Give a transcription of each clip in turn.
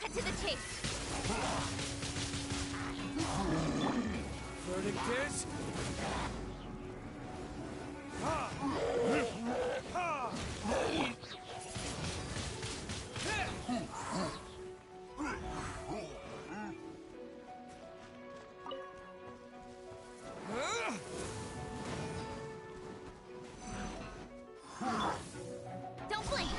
Cut to the chase. Verdict is... Don't blink.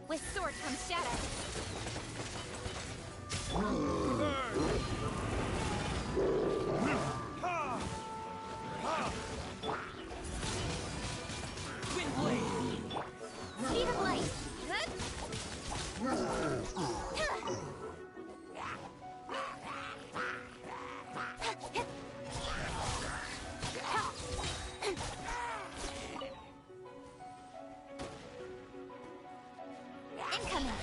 With sword comes shadow. Windblade! Speed of light. Incoming.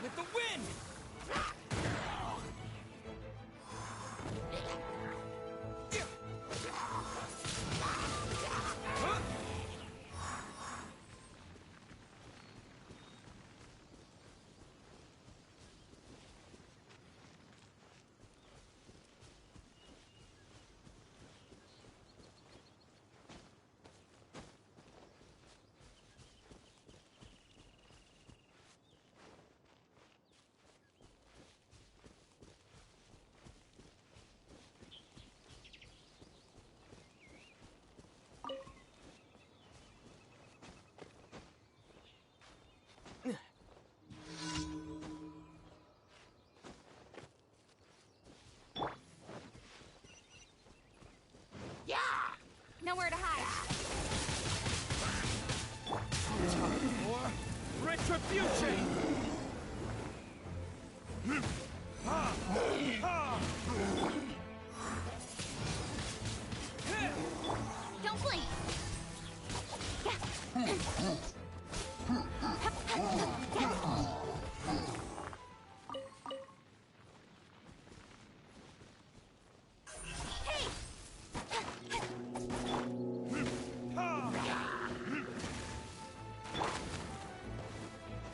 With the wind! Nowhere to hide. Time for retribution! Don't blink.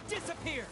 Disappear!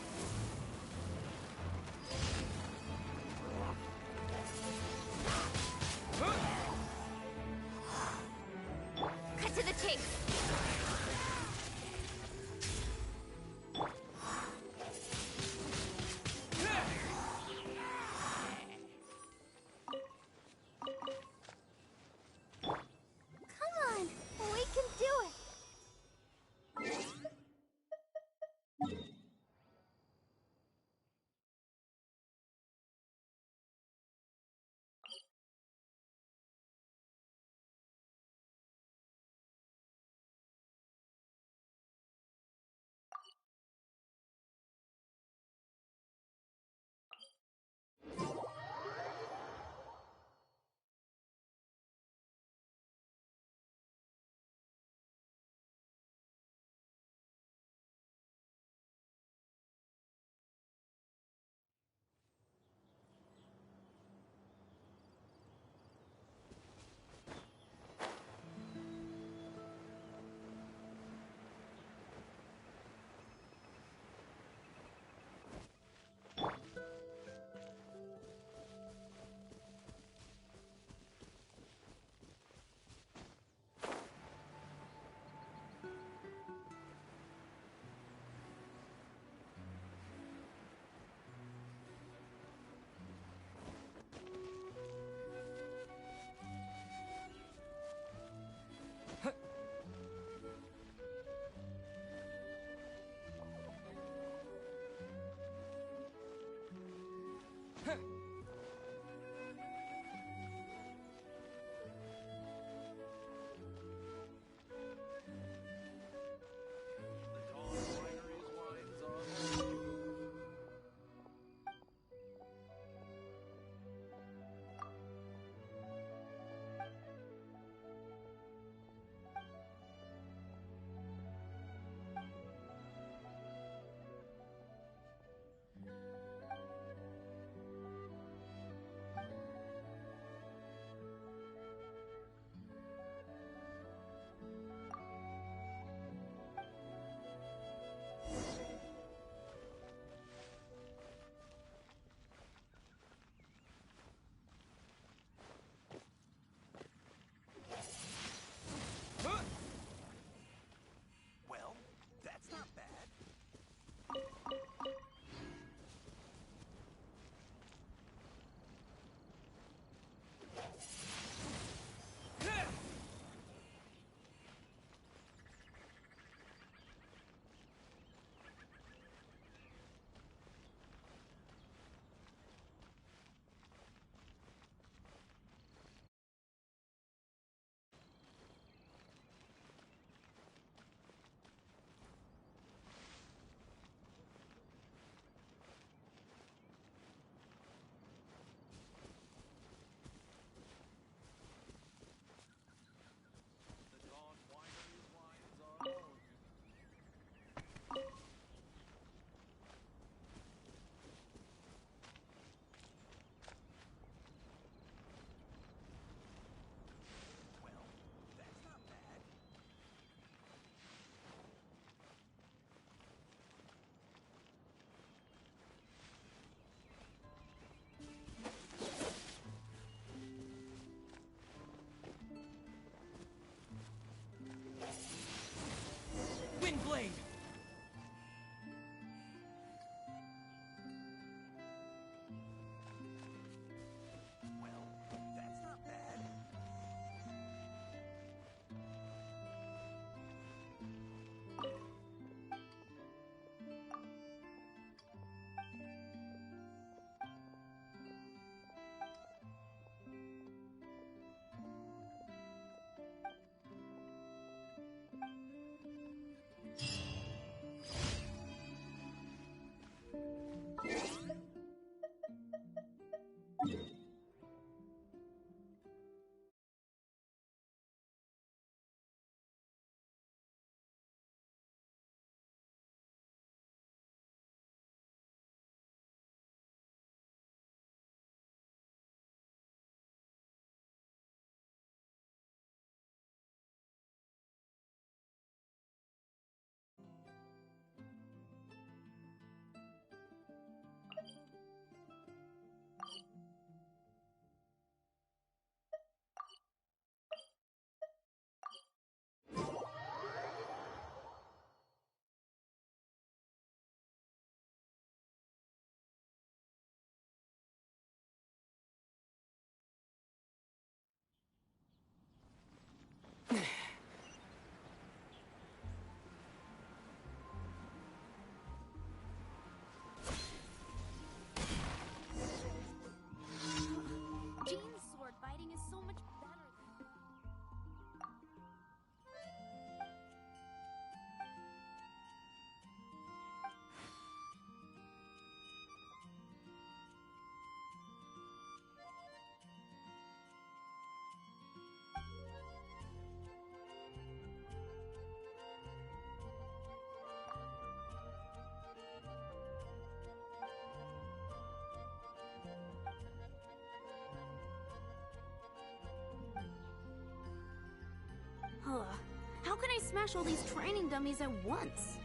How can I smash all these training dummies at once?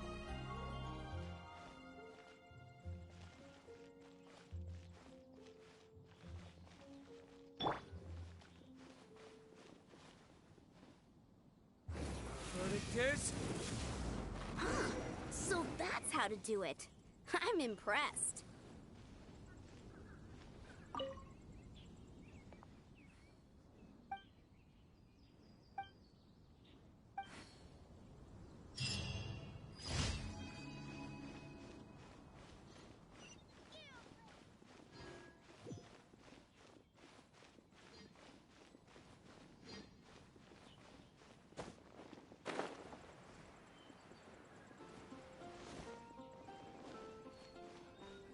Verdict is... So that's how to do it. I'm impressed.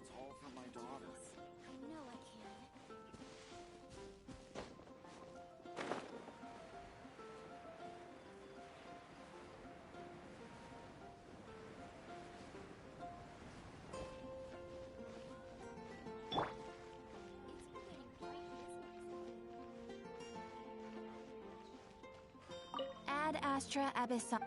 It's all for my daughter. I know I can. It's been getting quite busy. Ad Astra Abyssal.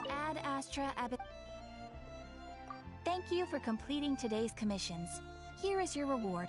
Ad Astra Abyssal. Thank you for completing today's commissions. Here is your reward.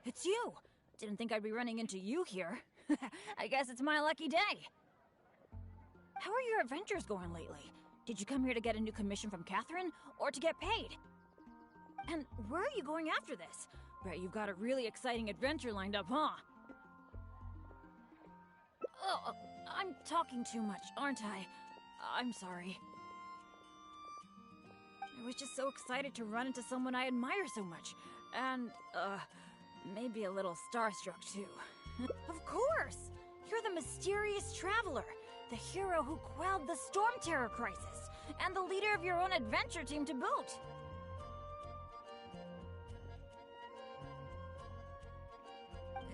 it's you! Didn't think I'd be running into you here. I guess it's my lucky day. How are your adventures going lately? Did you come here to get a new commission from Catherine, or to get paid? And where are you going after this? Bet you've got a really exciting adventure lined up, huh? Oh, I'm talking too much, aren't I? I'm sorry. I was just so excited to run into someone I admire so much. And, maybe a little starstruck too. Of course! You're the mysterious traveler, the hero who quelled the Storm Terror crisis, and the leader of your own adventure team to boot.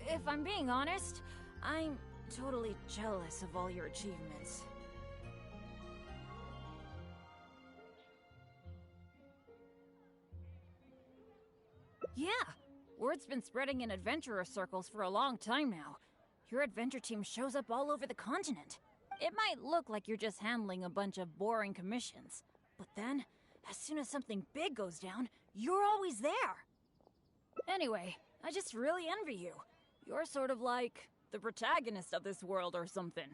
If I'm being honest, I'm totally jealous of all your achievements. Yeah, word's been spreading in adventurer circles for a long time now. Your adventure team shows up all over the continent. It might look like you're just handling a bunch of boring commissions, but then, as soon as something big goes down, you're always there. Anyway, I just really envy you. You're sort of like the protagonist of this world or something.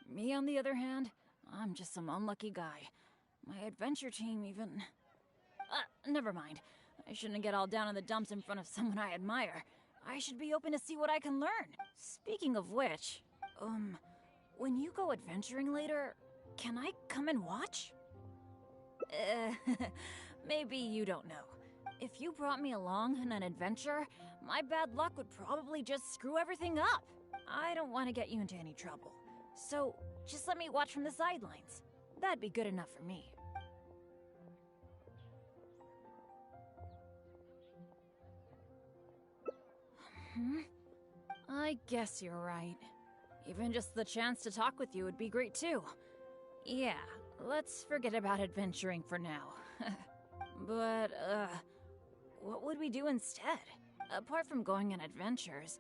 Me, on the other hand, I'm just some unlucky guy. My adventure team even... never mind. I shouldn't get all down in the dumps in front of someone I admire. I should be open to see what I can learn. Speaking of which, when you go adventuring later, can I come and watch? Maybe you don't know. If you brought me along on an adventure, my bad luck would probably just screw everything up. I don't want to get you into any trouble. So, just let me watch from the sidelines. That'd be good enough for me. I guess you're right. Even just the chance to talk with you would be great too. Yeah, let's forget about adventuring for now. But, what would we do instead? Apart from going on adventures,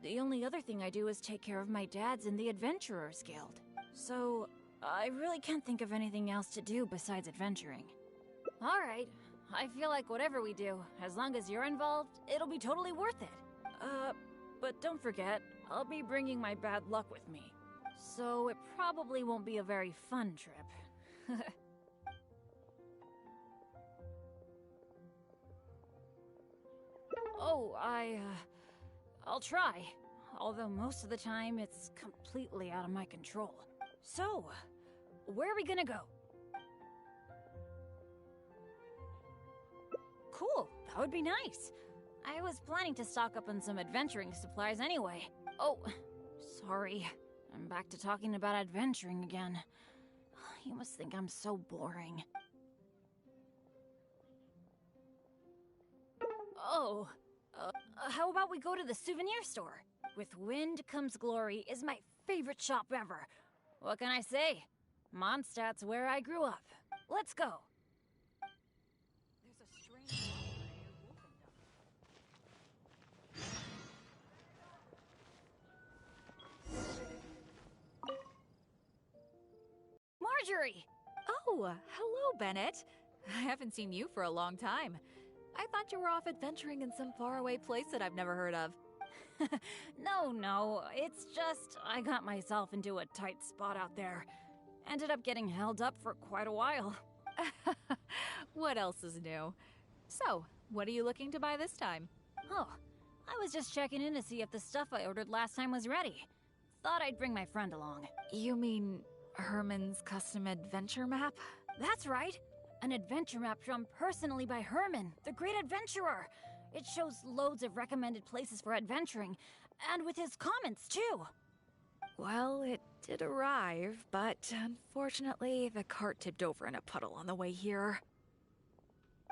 the only other thing I do is take care of my dad's in the Adventurers Guild. So, I really can't think of anything else to do besides adventuring. Alright, I feel like whatever we do, as long as you're involved, it'll be totally worth it. But don't forget, I'll be bringing my bad luck with me. So it probably won't be a very fun trip. Oh, I'll try. Although most of the time, it's completely out of my control. So, where are we gonna go? Cool, that would be nice. I was planning to stock up on some adventuring supplies anyway. Oh, sorry. I'm back to talking about adventuring again. You must think I'm so boring. Oh, how about we go to the souvenir store? With wind comes glory is my favorite shop ever. What can I say? Mondstadt's where I grew up. Let's go. There's a strange Marjorie! Oh, hello, Bennett. I haven't seen you for a long time. I thought you were off adventuring in some faraway place that I've never heard of. No, it's just I got myself into a tight spot out there. Ended up getting held up for quite a while. What else is new? So, what are you looking to buy this time? Oh, I was just checking in to see if the stuff I ordered last time was ready. Thought I'd bring my friend along. You mean Herman's custom adventure map? That's right! An adventure map drawn personally by Herman, the great adventurer! It shows loads of recommended places for adventuring, and with his comments, too! Well, it did arrive, but unfortunately, the cart tipped over in a puddle on the way here.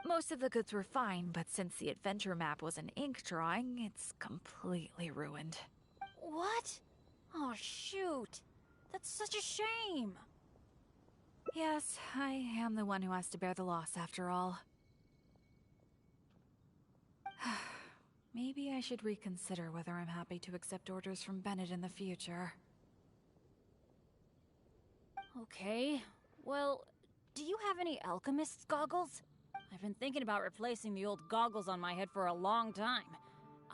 Most of the goods were fine, but since the adventure map was an ink drawing, it's completely ruined. What? Oh, shoot! That's such a shame! Yes, I am the one who has to bear the loss after all. Maybe I should reconsider whether I'm happy to accept orders from Bennett in the future. Okay, well, do you have any alchemist's goggles? I've been thinking about replacing the old goggles on my head for a long time.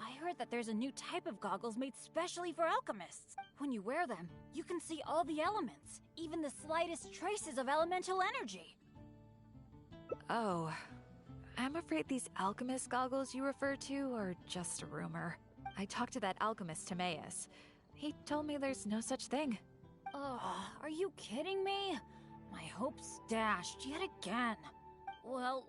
I heard that there's a new type of goggles made specially for alchemists. When you wear them, you can see all the elements, even the slightest traces of elemental energy. Oh, I'm afraid these alchemist goggles you refer to are just a rumor. I talked to that alchemist Timaeus. He told me there's no such thing. Ugh, are you kidding me? My hopes dashed yet again. Well,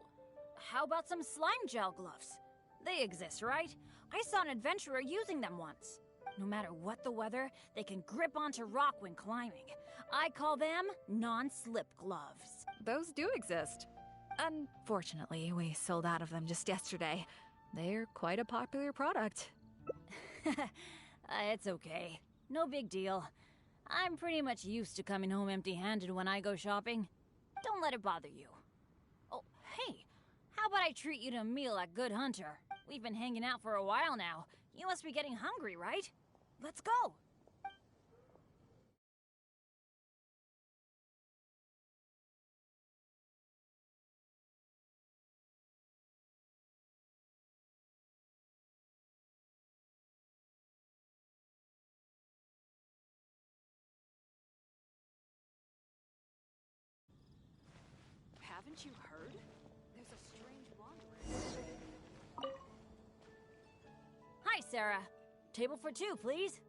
how about some slime gel gloves? They exist, right? I saw an adventurer using them once. No matter what the weather, they can grip onto rock when climbing. I call them non-slip gloves. Those do exist. Unfortunately, we sold out of them just yesterday. They're quite a popular product. It's okay. No big deal. I'm pretty much used to coming home empty-handed when I go shopping. Don't let it bother you. Oh, hey, how about I treat you to a meal at Good Hunter? We've been hanging out for a while now. You must be getting hungry, right? Let's go! Haven't you heard? There's a strange wanderer. Hi, Sarah. Table for two, please.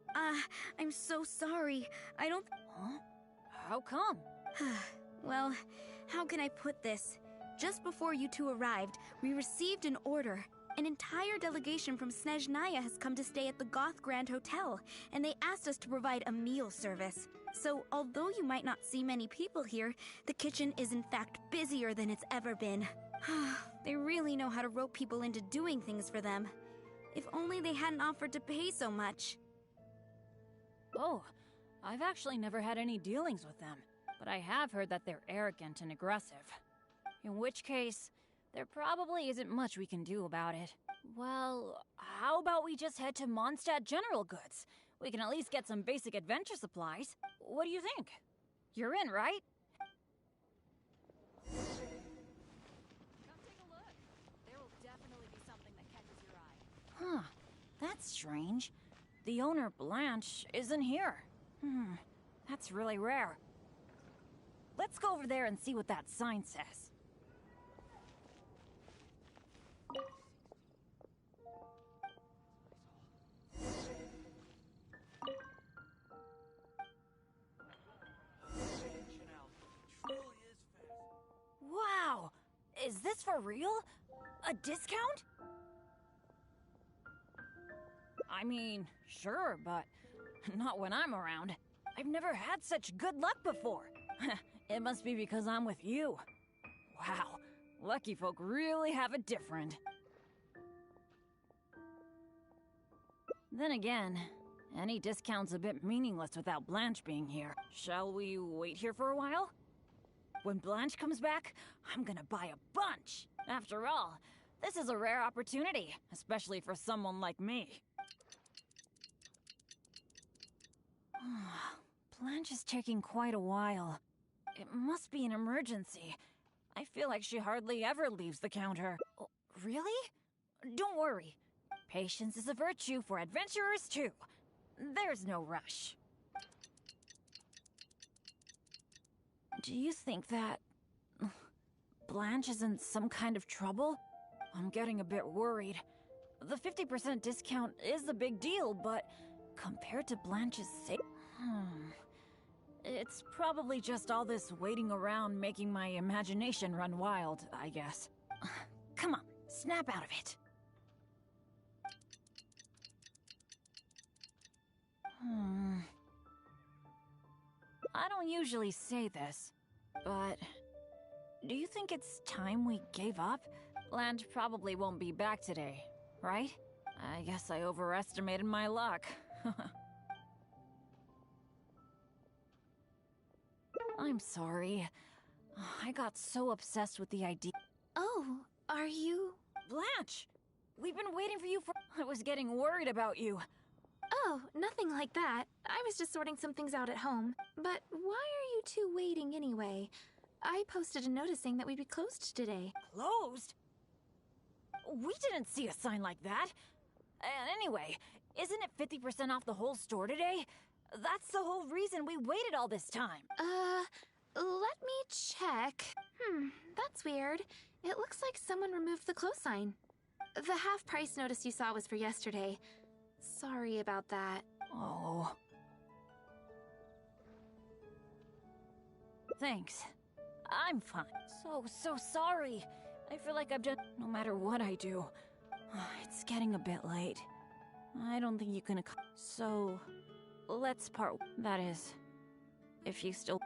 I'm so sorry. I don't... Huh? How come? Well, how can I put this? Just before you two arrived, we received an order. An entire delegation from Snezhnaya has come to stay at the Goth Grand Hotel, and they asked us to provide a meal service. So, although you might not see many people here, the kitchen is in fact busier than it's ever been. They really know how to rope people into doing things for them. If only they hadn't offered to pay so much. Oh, I've actually never had any dealings with them, but I have heard that they're arrogant and aggressive. In which case, there probably isn't much we can do about it. Well, how about we just head to Mondstadt General Goods? We can at least get some basic adventure supplies. What do you think? You're in, right? Come take a look. There will definitely be something that catches your eye. Huh, that's strange. The owner, Blanche, isn't here. That's really rare. Let's go over there and see what that sign says. Wow! Is this for real? A discount? I mean, sure, but not when I'm around. I've never had such good luck before. It must be because I'm with you. Wow, lucky folk really have it different. Then again, any discount's a bit meaningless without Blanche being here. Shall we wait here for a while? When Blanche comes back, I'm gonna buy a bunch. After all, this is a rare opportunity, especially for someone like me. Blanche is taking quite a while. It must be an emergency. I feel like she hardly ever leaves the counter. Oh, really? Don't worry. Patience is a virtue for adventurers too. There's no rush. Do you think that Blanche is in some kind of trouble? I'm getting a bit worried. The 50% discount is a big deal, but compared to Blanche's sake... It's probably just all this waiting around making my imagination run wild, I guess. Come on, snap out of it. I don't usually say this, but do you think it's time we gave up? Blanche probably won't be back today, right? I guess I overestimated my luck. I'm sorry. I got so obsessed with the idea. Oh, are you? Blanche! We've been waiting for you for... I was getting worried about you. Oh, nothing like that. I was just sorting some things out at home. But why are you two waiting anyway? I posted a notice saying that we'd be closed today. Closed? We didn't see a sign like that. And anyway, isn't it 50% off the whole store today? That's the whole reason we waited all this time. Let me check. That's weird. It looks like someone removed the close sign. The half-price notice you saw was for yesterday. Sorry about that. Oh. Thanks. I'm fine. So sorry. I feel like I've done no matter what I do. It's getting a bit late. I don't think you can so let's part. That is, if you still.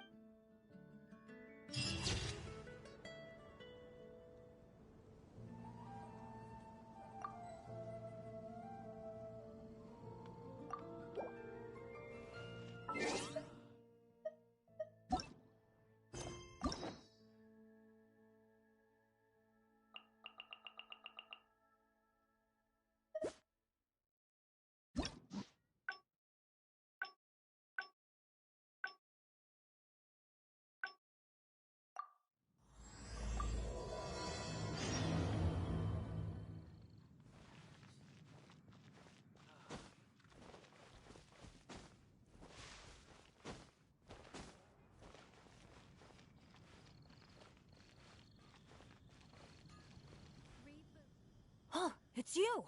Oh, it's you!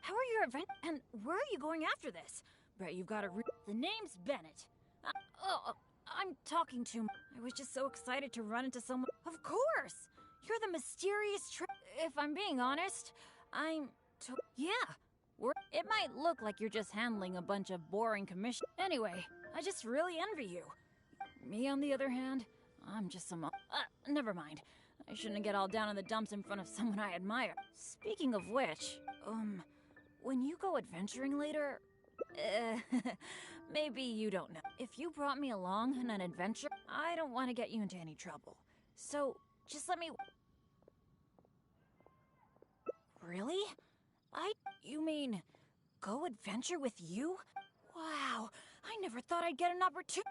How are your event? And where are you going after this? Bet you've got a The name's Bennett. I'm talking too much. I was just so excited to run into someone. Of course! You're the mysterious If I'm being honest, yeah, it might look like you're just handling a bunch of boring commissions. Anyway, I just really envy you. Me, on the other hand, I'm just some. Never mind. I shouldn't get all down in the dumps in front of someone I admire. Speaking of which, when you go adventuring later, maybe you don't know. If you brought me along on an adventure, I don't want to get you into any trouble. So, just let me. Really? You mean, go adventure with you? Wow, I never thought I'd get an opportunity.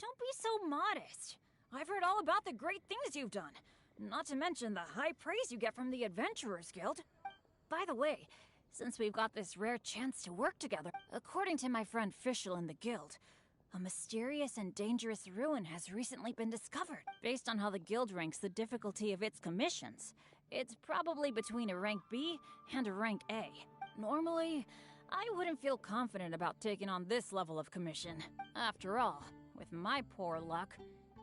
Don't be so modest. I've heard all about the great things you've done. Not to mention the high praise you get from the Adventurers Guild. By the way, since we've got this rare chance to work together, according to my friend Fischl in the guild, a mysterious and dangerous ruin has recently been discovered. Based on how the guild ranks the difficulty of its commissions, it's probably between a rank B and a rank A. Normally, I wouldn't feel confident about taking on this level of commission. After all, with my poor luck,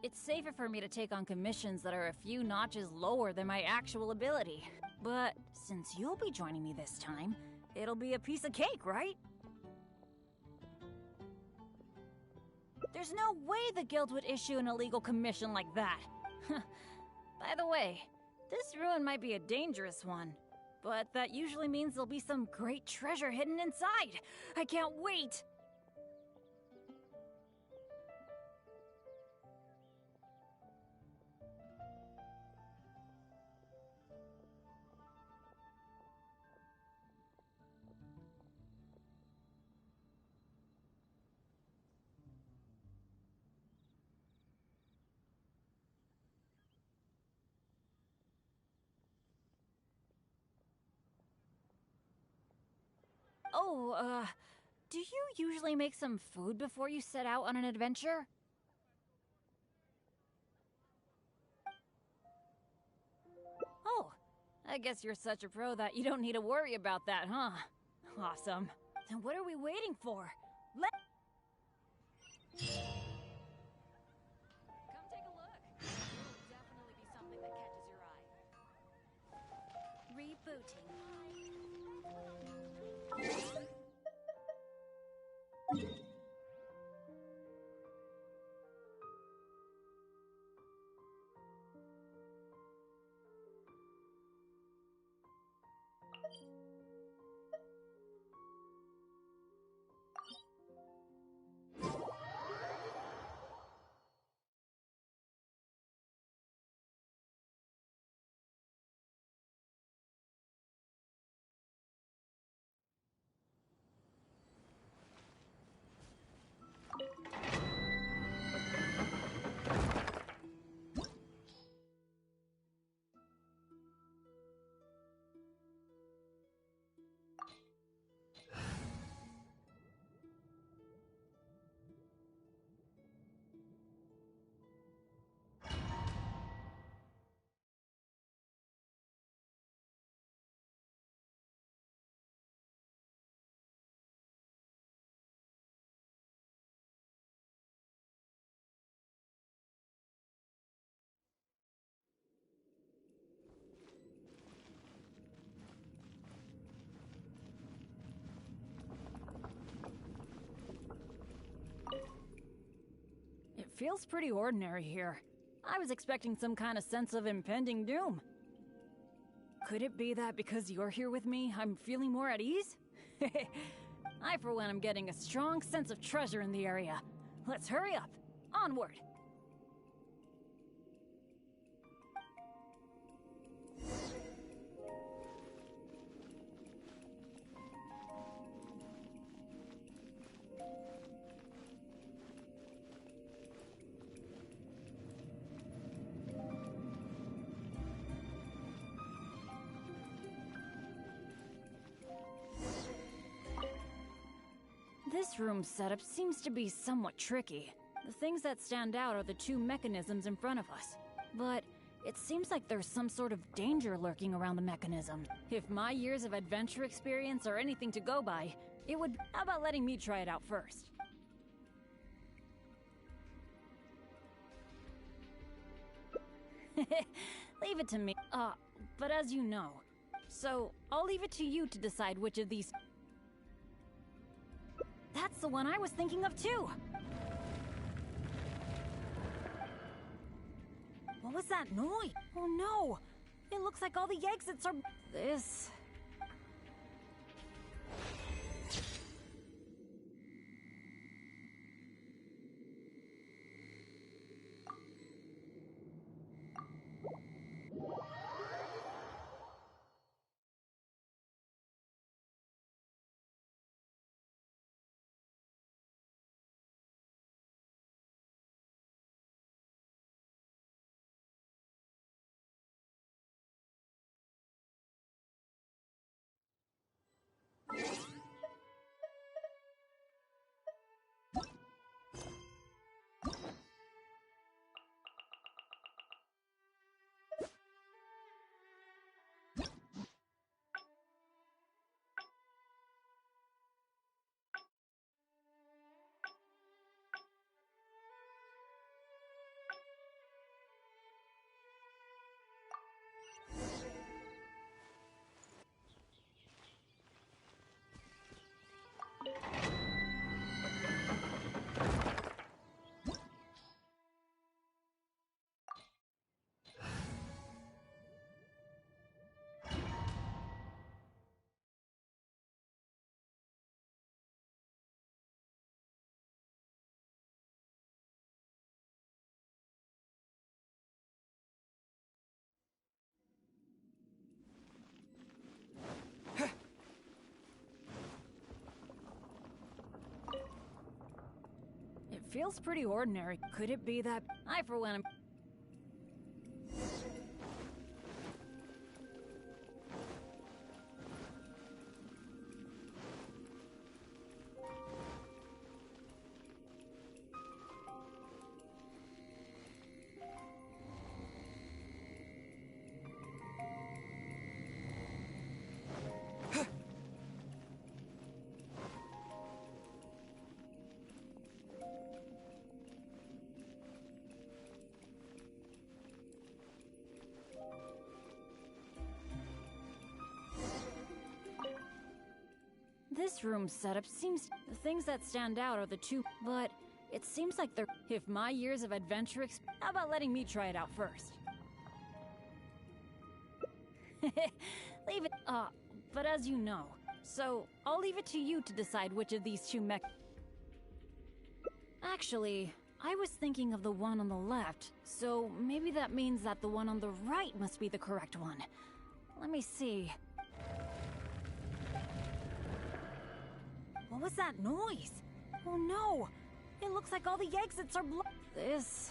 it's safer for me to take on commissions that are a few notches lower than my actual ability. But since you'll be joining me this time, it'll be a piece of cake, right? There's no way the guild would issue an illegal commission like that. By the way, this ruin might be a dangerous one, but that usually means there'll be some great treasure hidden inside. I can't wait! Oh, do you usually make some food before you set out on an adventure? Oh, I guess you're such a pro that you don't need to worry about that, huh? Awesome. Then what are we waiting for? Come take a look. It'll definitely be something that catches your eye. Rebooting. feels pretty ordinary here. I was expecting some kind of sense of impending doom. Could it be that because you're here with me, I'm feeling more at ease? I, for one, am getting a strong sense of treasure in the area. Let's hurry up. Onward. This room's setup seems to be somewhat tricky. The things that stand out are the two mechanisms in front of us. But it seems like there's some sort of danger lurking around the mechanism. If my years of adventure experience are anything to go by, it would... How about letting me try it out first? Leave it to me. But as you know. So, I'll leave it to you to decide which of these... That's the one I was thinking of too! What was that noise? Oh no! It looks like all the exits are... This... Feels pretty ordinary. Could it be that... I, for one, am... This room's setup seems... The things that stand out are the two... But it seems like they're... If my years of adventure How about letting me try it out first? Leave it... but as you know. So, I'll leave it to you to decide which of these two Actually, I was thinking of the one on the left, so maybe that means that the one on the right must be the correct one. Let me see... What was that noise? Oh no! It looks like all the exits are This...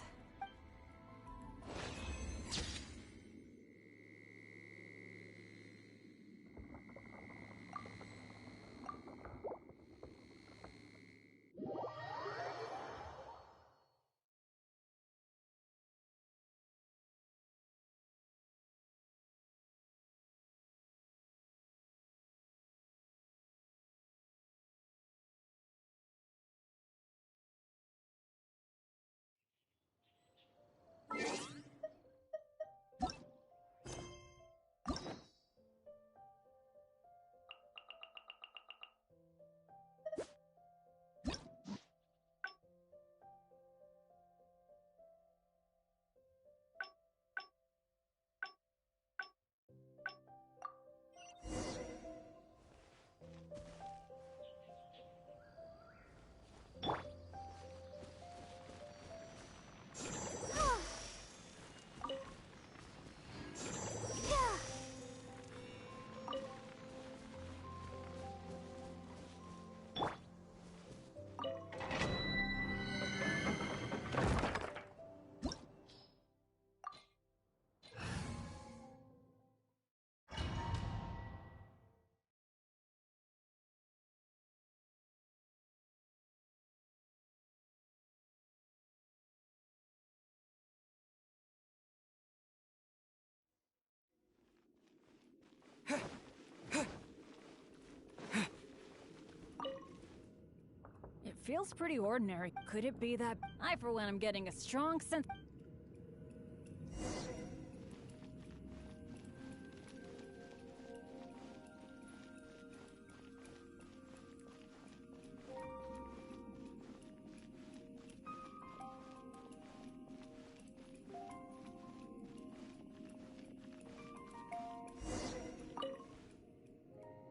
feels pretty ordinary. Could it be that I, for one, am getting a strong sense...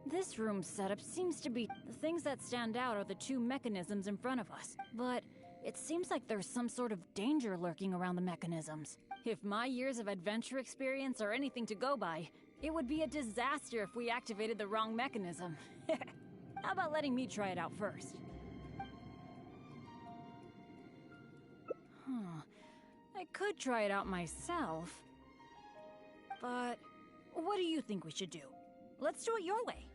This room's setup seems to be... The things that stand out are the two mechanisms in front of us. But it seems like there's some sort of danger lurking around the mechanisms. If my years of adventure experience are anything to go by, it would be a disaster if we activated the wrong mechanism. How about letting me try it out first? I could try it out myself. But what do you think we should do? Let's do it your way.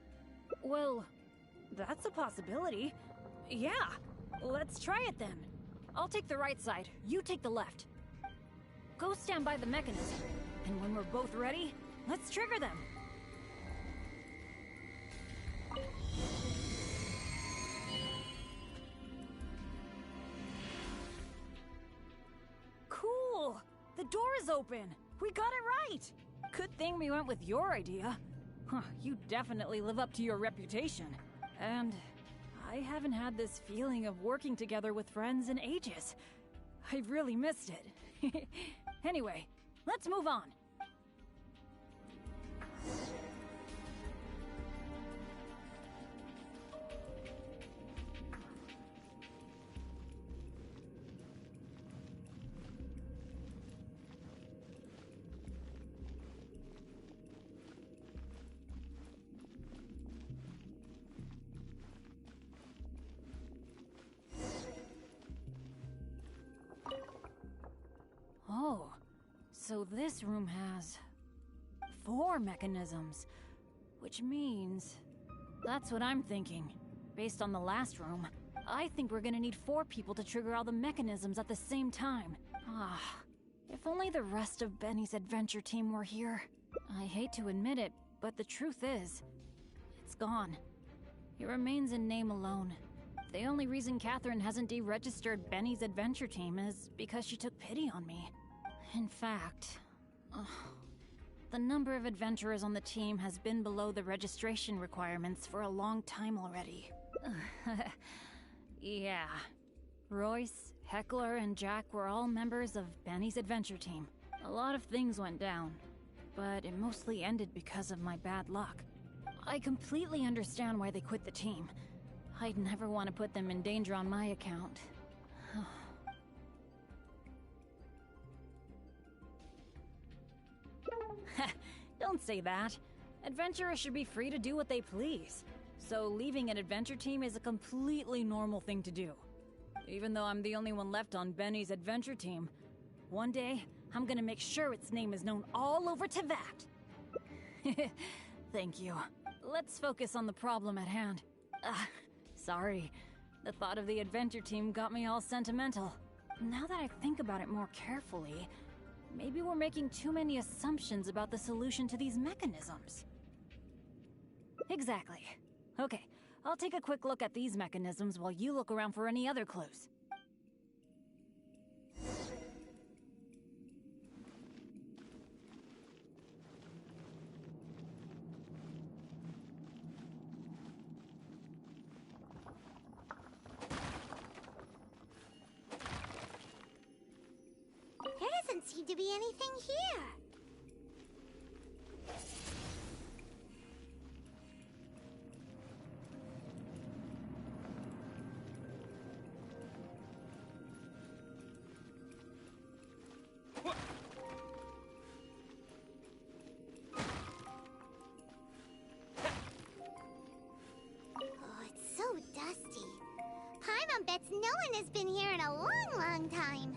Well, that's a possibility. Yeah, let's try it then. I'll take the right side, you take the left. Go stand by the mechanism, and when we're both ready, let's trigger them. Cool! The door is open! We got it right! Good thing we went with your idea. Huh, you definitely live up to your reputation. And I haven't had this feeling of working together with friends in ages. I've really missed it. Anyway, let's move on. Oh, so this room has 4 mechanisms, which means... That's what I'm thinking. Based on the last room, I think we're gonna need 4 people to trigger all the mechanisms at the same time. If only the rest of Benny's adventure team were here. I hate to admit it, but the truth is, it's gone. It remains in name alone. The only reason Catherine hasn't deregistered Benny's adventure team is because she took pity on me. In fact, the number of adventurers on the team has been below the registration requirements for a long time already. Yeah. Royce, Heckler, and Jack were all members of Benny's adventure team. A lot of things went down, but it mostly ended because of my bad luck. I completely understand why they quit the team. I'd never want to put them in danger on my account. Don't say that. Adventurers should be free to do what they please. So leaving an adventure team is a completely normal thing to do. Even though I'm the only one left on Benny's adventure team, one day, I'm gonna make sure its name is known all over Teyvat. Thank you. Let's focus on the problem at hand. Sorry. The thought of the adventure team got me all sentimental. Now that I think about it more carefully, maybe we're making too many assumptions about the solution to these mechanisms. Exactly. Okay, I'll take a quick look at these mechanisms while you look around for any other clues. There doesn't seem to be anything here. Oh, it's so dusty. Paimon bets no one has been here in a long, long time.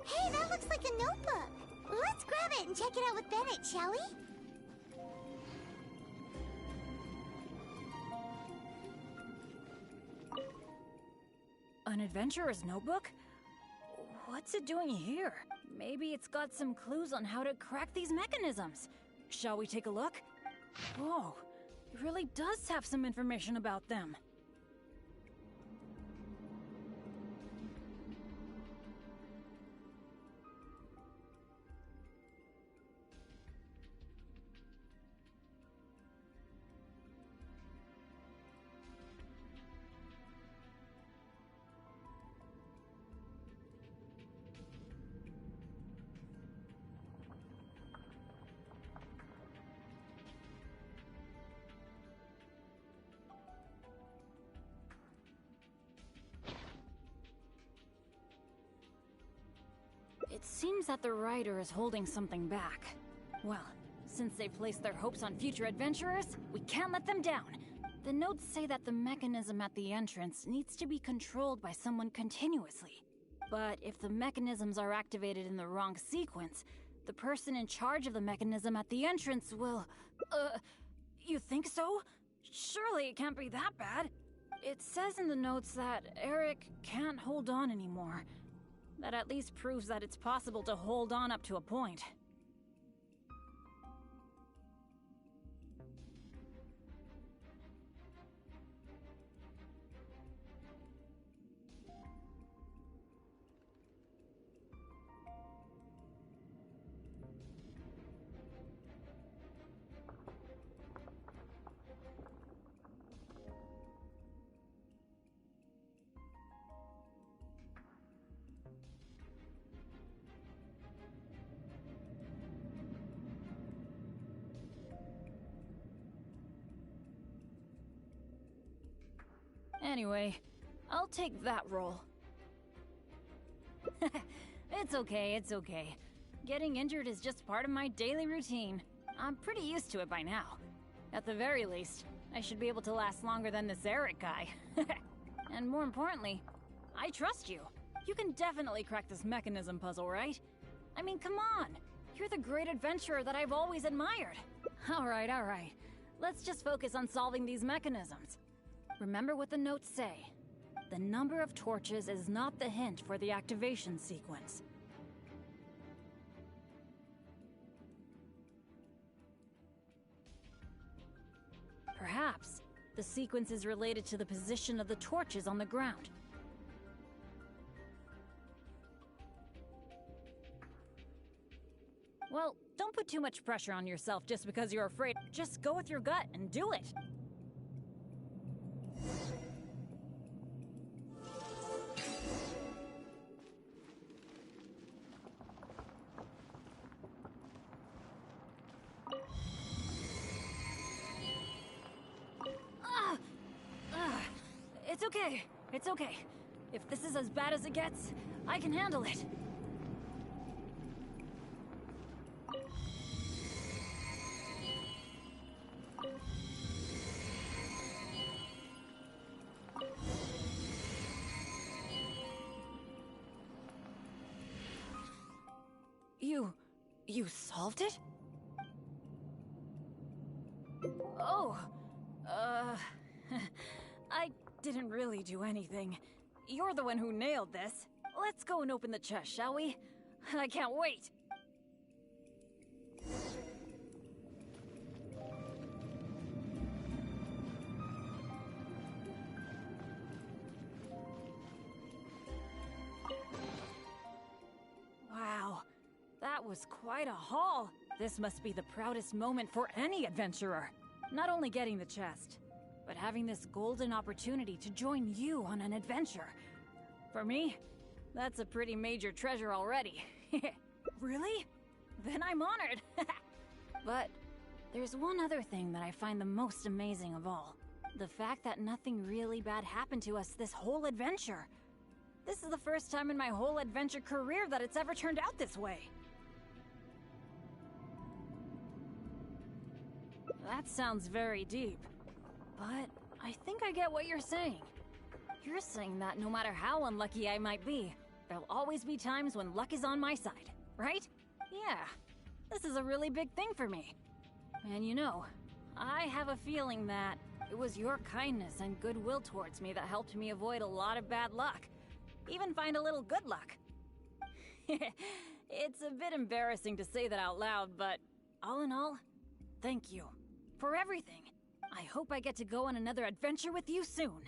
Hey, that looks like a notebook. Let's grab it and check it out with Bennett, shall we? An adventurer's notebook? What's it doing here? Maybe it's got some clues on how to crack these mechanisms. Shall we take a look? Whoa, it really does have some information about them. It seems that the writer is holding something back. Well, since they placed their hopes on future adventurers, we can't let them down. The notes say that the mechanism at the entrance needs to be controlled by someone continuously. But if the mechanisms are activated in the wrong sequence, the person in charge of the mechanism at the entrance will... you think so? Surely it can't be that bad. It says in the notes that Eric can't hold on anymore. That at least proves that it's possible to hold on up to a point. Anyway, I'll take that role. It's okay, it's okay. Getting injured is just part of my daily routine. I'm pretty used to it by now. At the very least, I should be able to last longer than this Eric guy. And more importantly, I trust you. You can definitely crack this mechanism puzzle, right? I mean, come on. You're the great adventurer that I've always admired. Alright, alright. Let's just focus on solving these mechanisms. Remember what the notes say. The number of torches is not the hint for the activation sequence. Perhaps the sequence is related to the position of the torches on the ground. Well, don't put too much pressure on yourself just because you're afraid. Just go with your gut and do it. It's okay. It's okay. If this is as bad as it gets, I can handle it. You solved it? Oh, I didn't really do anything. You're the one who nailed this. Let's go and open the chest, shall we? I can't wait! Wow, that was quite a haul. This must be the proudest moment for any adventurer. Not only getting the chest, but having this golden opportunity to join you on an adventure. For me, that's a pretty major treasure already. Really? Then I'm honored. But there's one other thing that I find the most amazing of all. The fact that nothing really bad happened to us this whole adventure. This is the first time in my whole adventure career that it's ever turned out this way. That sounds very deep, but I think I get what you're saying. You're saying that no matter how unlucky I might be, there'll always be times when luck is on my side, right? Yeah, this is a really big thing for me. And you know, I have a feeling that it was your kindness and goodwill towards me that helped me avoid a lot of bad luck. Even find a little good luck. It's a bit embarrassing to say that out loud, but all in all, thank you for everything. I hope I get to go on another adventure with you soon.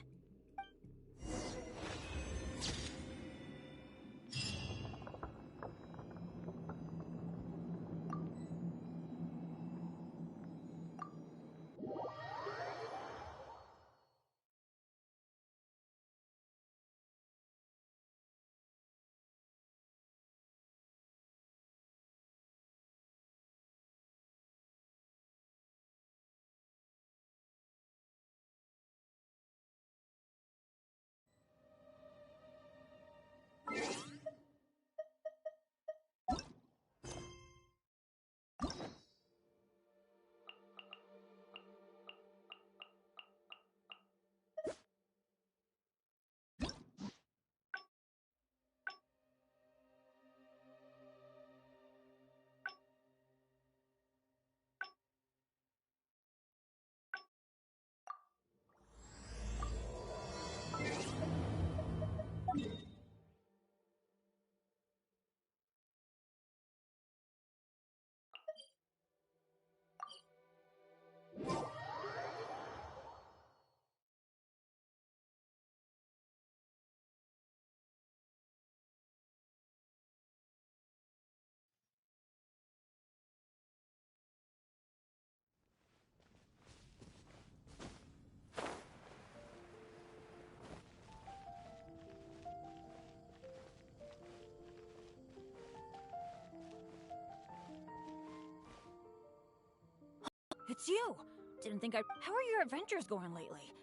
It's you! Didn't think I... How are your adventures going lately?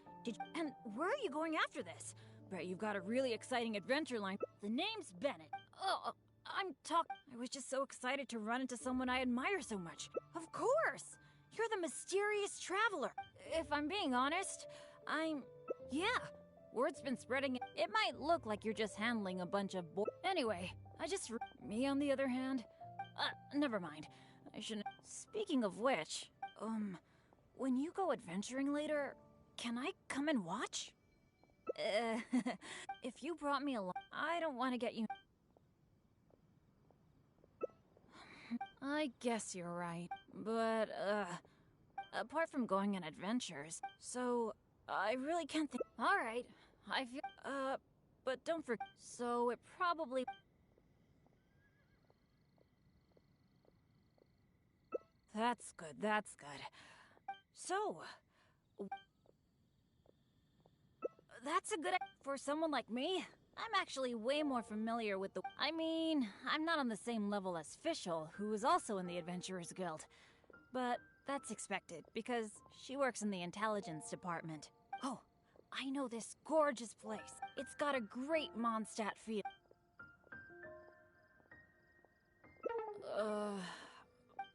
And where are you going after this? Bet you've got a really exciting adventure line. The name's Bennett. Oh, I was just so excited to run into someone I admire so much. Of course! You're the mysterious traveler. If I'm being honest, yeah. Word's been spreading. It might look like you're just handling a bunch of Anyway, Me, on the other hand... never mind. I shouldn't... Speaking of which... when you go adventuring later, can I come and watch? If you brought me along, I don't want to get you... I guess you're right, but, apart from going on adventures, so, I really can't think... Alright, I feel... but don't forget... So, it probably... That's good, that's good. So... That's a good... For someone like me, I'm actually way more familiar with the... I mean, I'm not on the same level as Fischl, who is also in the Adventurers Guild. But that's expected, because she works in the intelligence department. Oh, I know this gorgeous place. It's got a great Mondstadt feel.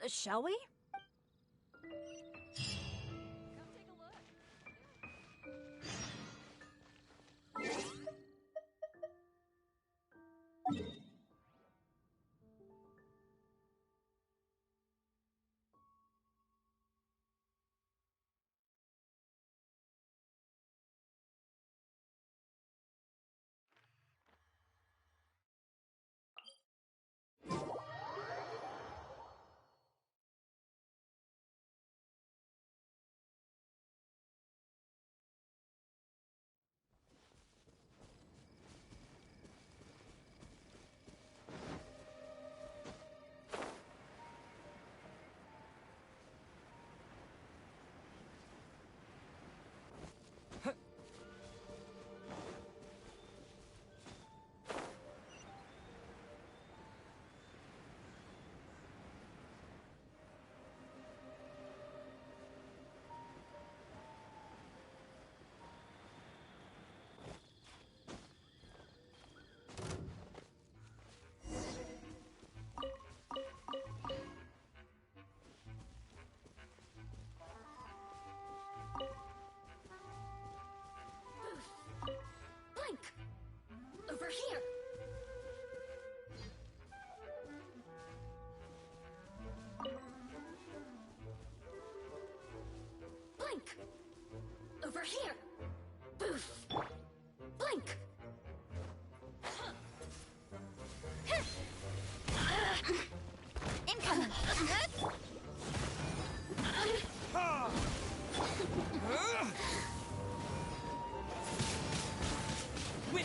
Shall we?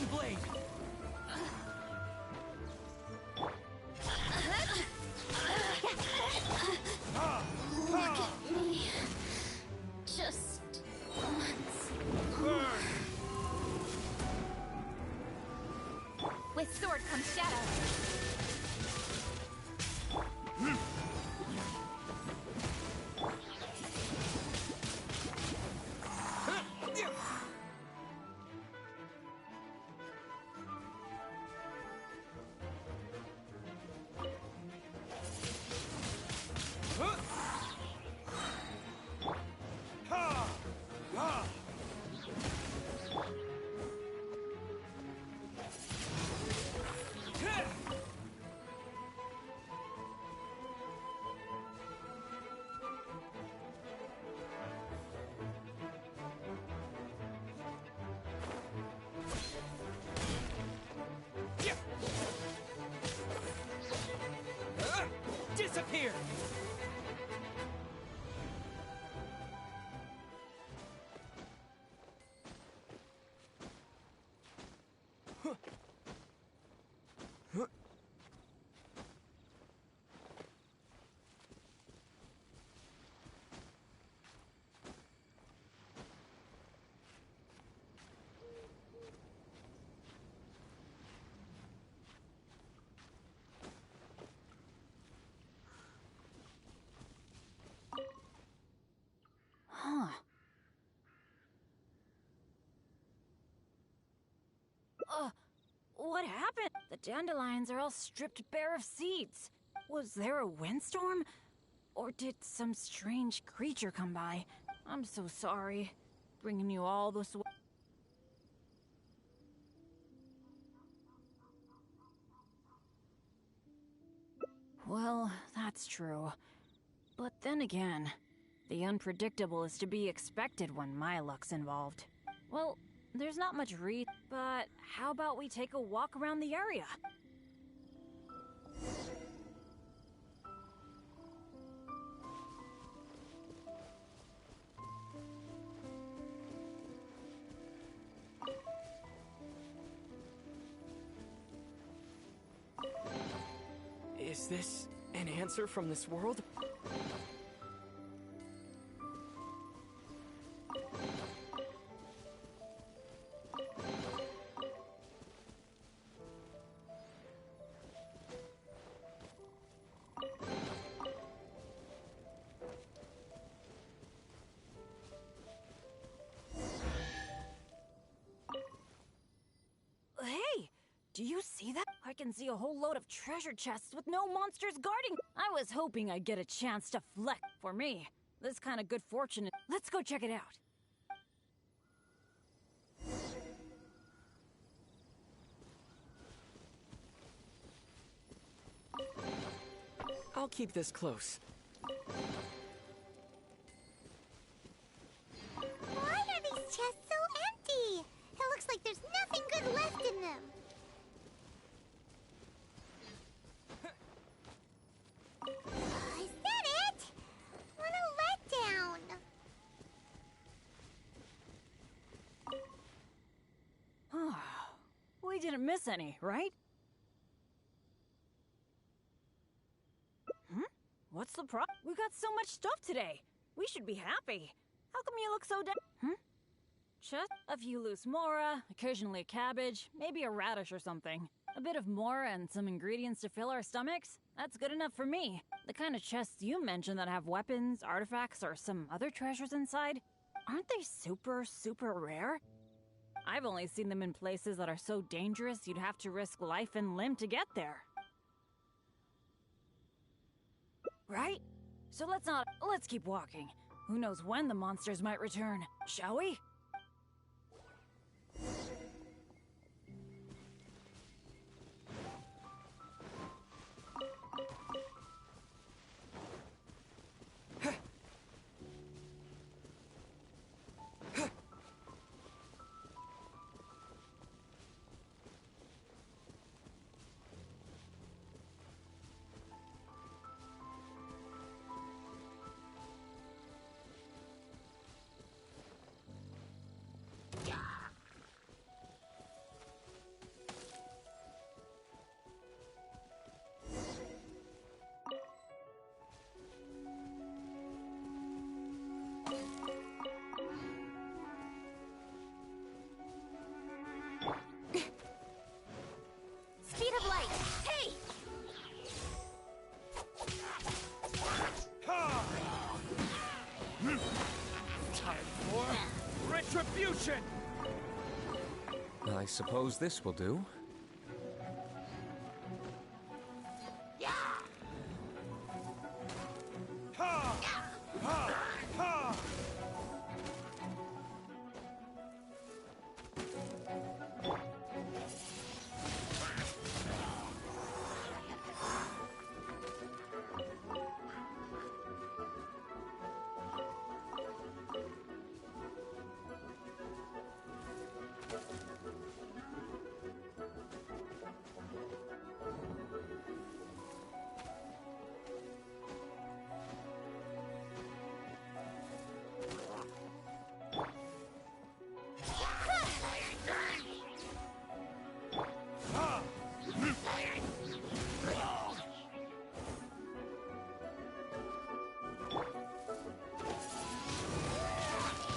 Wind blade. Look at me. Just once. With sword comes shadow. Disappear! Huh. What happened? The dandelions are all stripped bare of seeds. Was there a windstorm? Or did some strange creature come by? I'm so sorry. Bringing you all this way. Well, that's true. But then again, the unpredictable is to be expected when my luck's involved. Well, there's not much but how about we take a walk around the area? Is this an answer from this world? Hey, do you see that? I can see a whole load of treasure chests with no monsters guarding. I was hoping I'd get a chance to flex. For me, this kind of good fortune. Let's go check it out. I'll keep this close. Why are these chests so empty? It looks like there's nothing good left in them. Is that it? What a letdown. We didn't miss any, right? What's the problem? We got so much stuff today. We should be happy. How come you look so down? Just a few loose mora, occasionally a cabbage, maybe a radish or something. A bit of mora and some ingredients to fill our stomachs? That's good enough for me. The kind of chests you mentioned that have weapons, artifacts, or some other treasures inside, aren't they super rare? I've only seen them in places that are so dangerous you'd have to risk life and limb to get there. Right? So let's keep walking. Who knows when the monsters might return, shall we? I suppose this will do.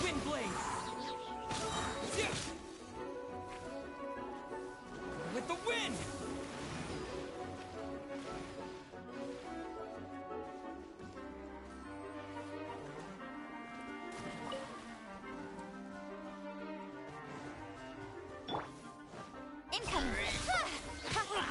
Wind blade! Yeah! With the wind! Incoming! La, la, la.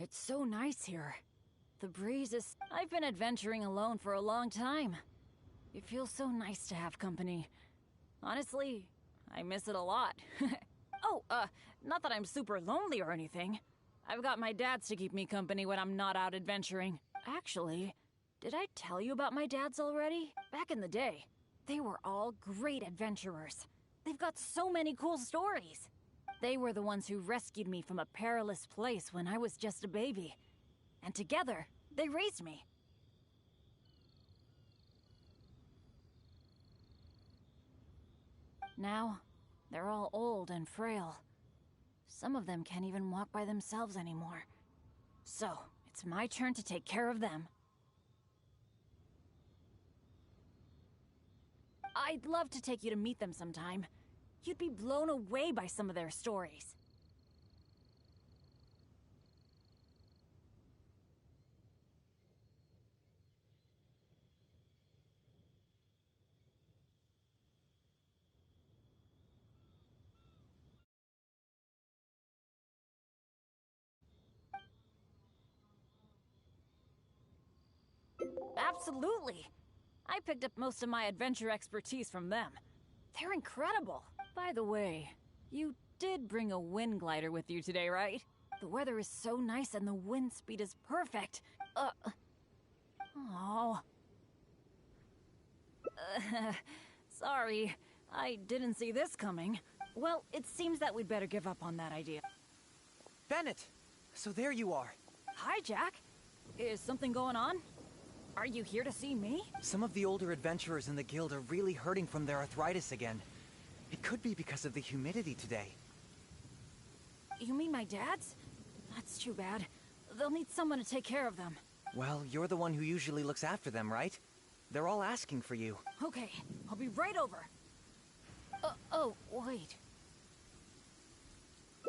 It's so nice here. The breeze is... I've been adventuring alone for a long time. It feels so nice to have company. Honestly, I miss it a lot. Oh, not that I'm super lonely or anything. I've got my dads to keep me company when I'm not out adventuring. Actually, did I tell you about my dads already? Back in the day, they were all great adventurers. They've got so many cool stories. They were the ones who rescued me from a perilous place when I was just a baby. And together, they raised me. Now, they're all old and frail. Some of them can't even walk by themselves anymore. So, it's my turn to take care of them. I'd love to take you to meet them sometime. You'd be blown away by some of their stories. Absolutely! I picked up most of my adventure expertise from them. They're incredible! By the way, you did bring a wind glider with you today, right? The weather is so nice and the wind speed is perfect. Oh. Sorry, I didn't see this coming. Well, it seems that we'd better give up on that idea. Bennett! So there you are. Hi, Jack. Is something going on? Are you here to see me? Some of the older adventurers in the guild are really hurting from their arthritis again. It could be because of the humidity today. You mean my dad's? That's too bad. They'll need someone to take care of them. Well, you're the one who usually looks after them, right? They're all asking for you. Okay, I'll be right over. Oh, wait.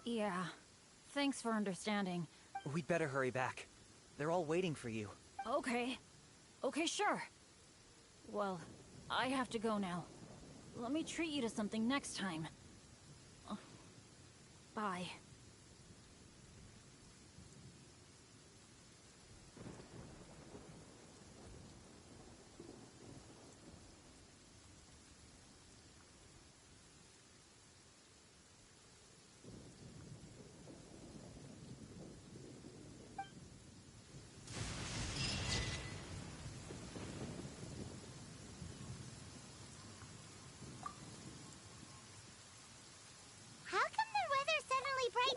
Yeah, thanks for understanding. We'd better hurry back. They're all waiting for you. Okay. Okay, sure. Well, I have to go now. Let me treat you to something next time. Bye. How come the weather suddenly brightened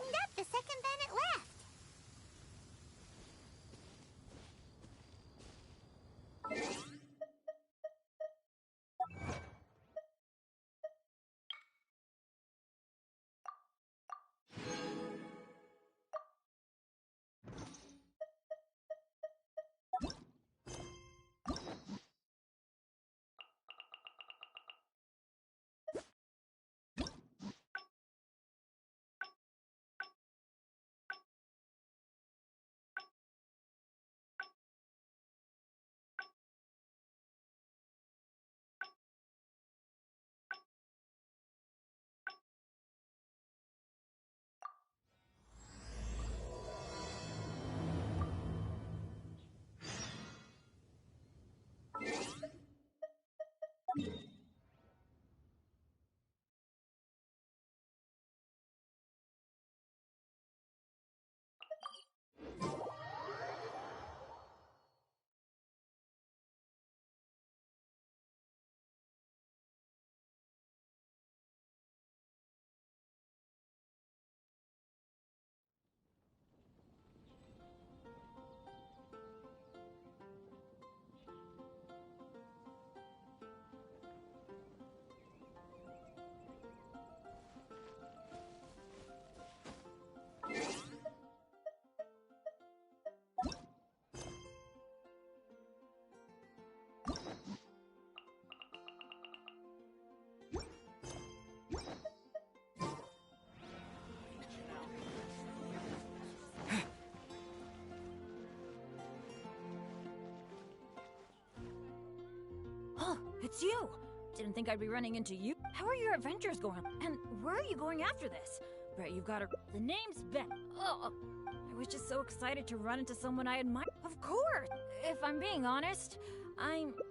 it's you! Didn't think I'd be running into you. How are your adventures going? And where are you going after this? Bet you've got a... The name's Ben. Oh, I was just so excited to run into someone I admire. Of course! If I'm being honest,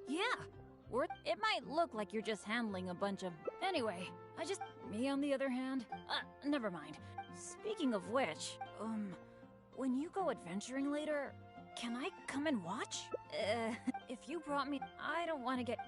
yeah. It might look like you're just handling a bunch of... Anyway, Me, on the other hand... never mind. Speaking of which, when you go adventuring later, can I come and watch? If you brought me... I don't want to get...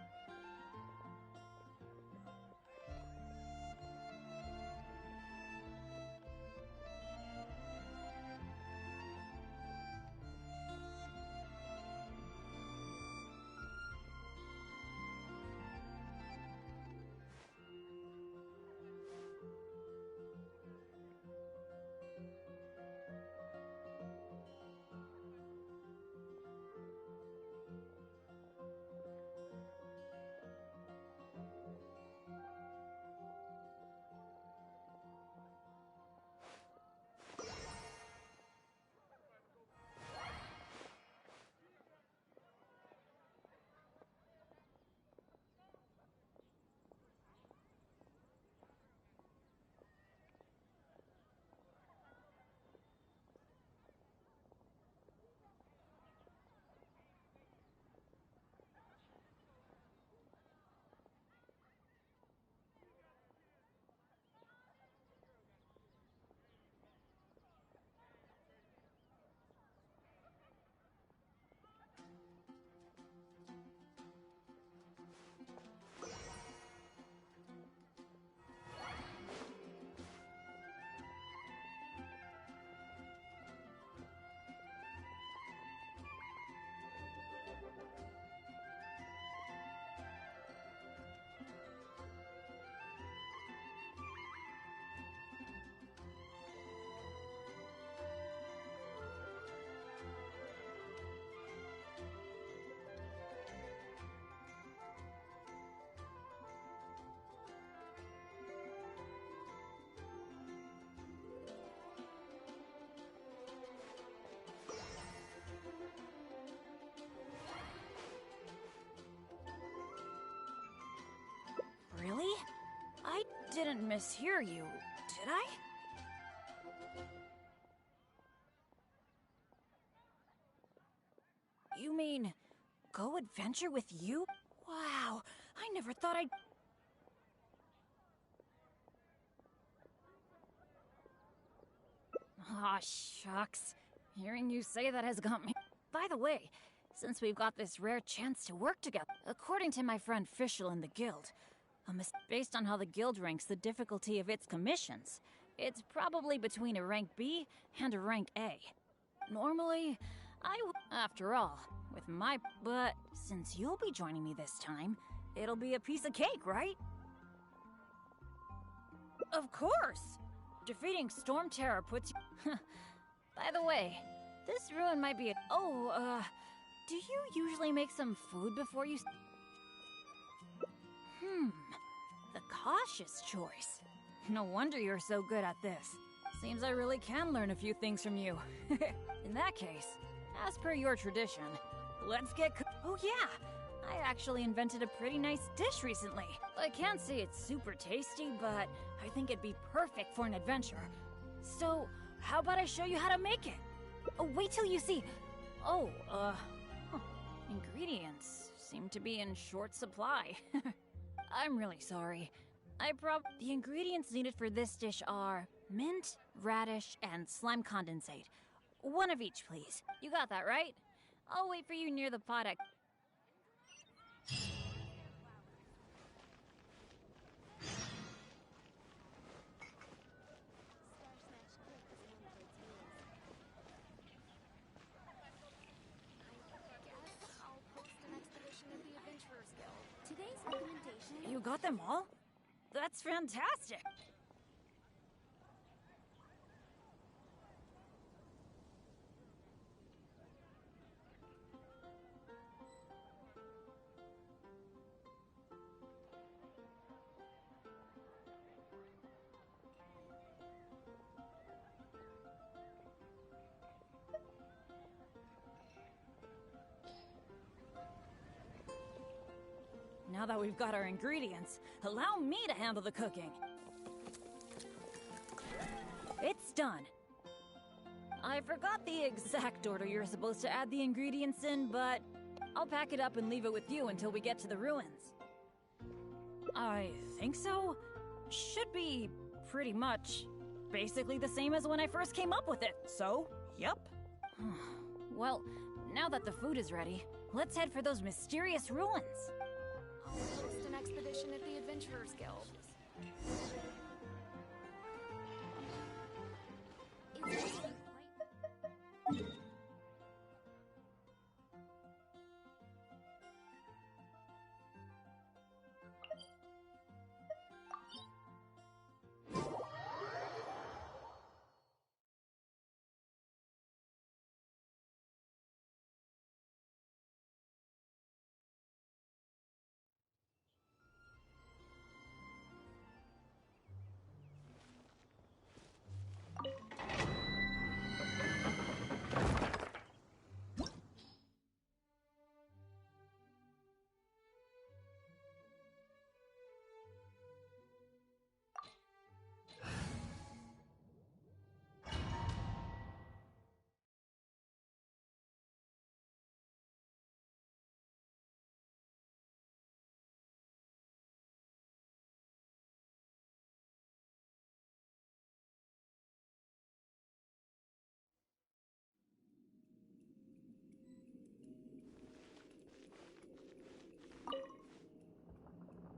Really? I didn't mishear you, did I? You mean, go adventure with you? Wow, I never thought I'd... Aw, shucks. Hearing you say that has got me... By the way, since we've got this rare chance to work together, according to my friend Fischl in the guild, based on how the guild ranks the difficulty of its commissions, it's probably between a rank B and a rank A. Normally, after all, with my... But since you'll be joining me this time, it'll be a piece of cake, right? Of course! Defeating Storm Terror puts you... By the way, this ruin might be a... Oh, do you usually make some food before you... The cautious choice. No wonder you're so good at this. Seems I really can learn a few things from you. In that case, as per your tradition, let's get Oh yeah! I actually invented a pretty nice dish recently. I can't say it's super tasty, but I think it'd be perfect for an adventure. So, how about I show you how to make it? Oh, wait till you see... Oh, ingredients seem to be in short supply. I'm really sorry. The ingredients needed for this dish are mint, radish, and slime condensate. One of each, please. You got that, right? I'll wait for you near the pot at... Today's recommendation... You got them all? That's fantastic! Now that we've got our ingredients, allow me to handle the cooking. It's done. I forgot the exact order you're supposed to add the ingredients in, but I'll pack it up and leave it with you until we get to the ruins. I think so. Should be pretty much basically the same as when I first came up with it, so, yep. Well, now that the food is ready, let's head for those mysterious ruins. I'll host an expedition at the Adventurers Guild.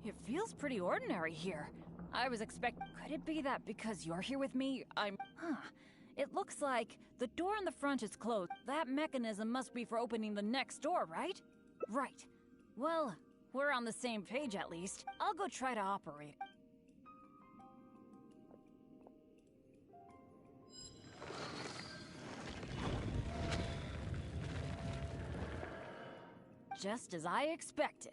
It feels pretty ordinary here. I was Could it be that because you're here with me, It looks like the door in the front is closed. That mechanism must be for opening the next door, right? Right. Well, we're on the same page at least. I'll go try to operate. Just as I expected.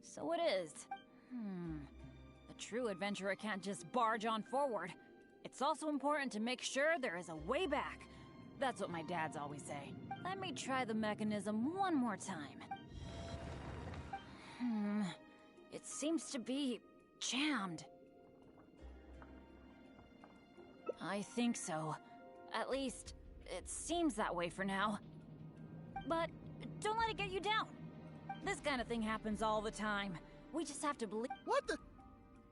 So it is. A true adventurer can't just barge on forward. It's also important to make sure there is a way back. That's what my dads always say. Let me try the mechanism one more time. It seems to be jammed. I think so. At least, it seems that way for now. But don't let it get you down. This kind of thing happens all the time. We just have to believe—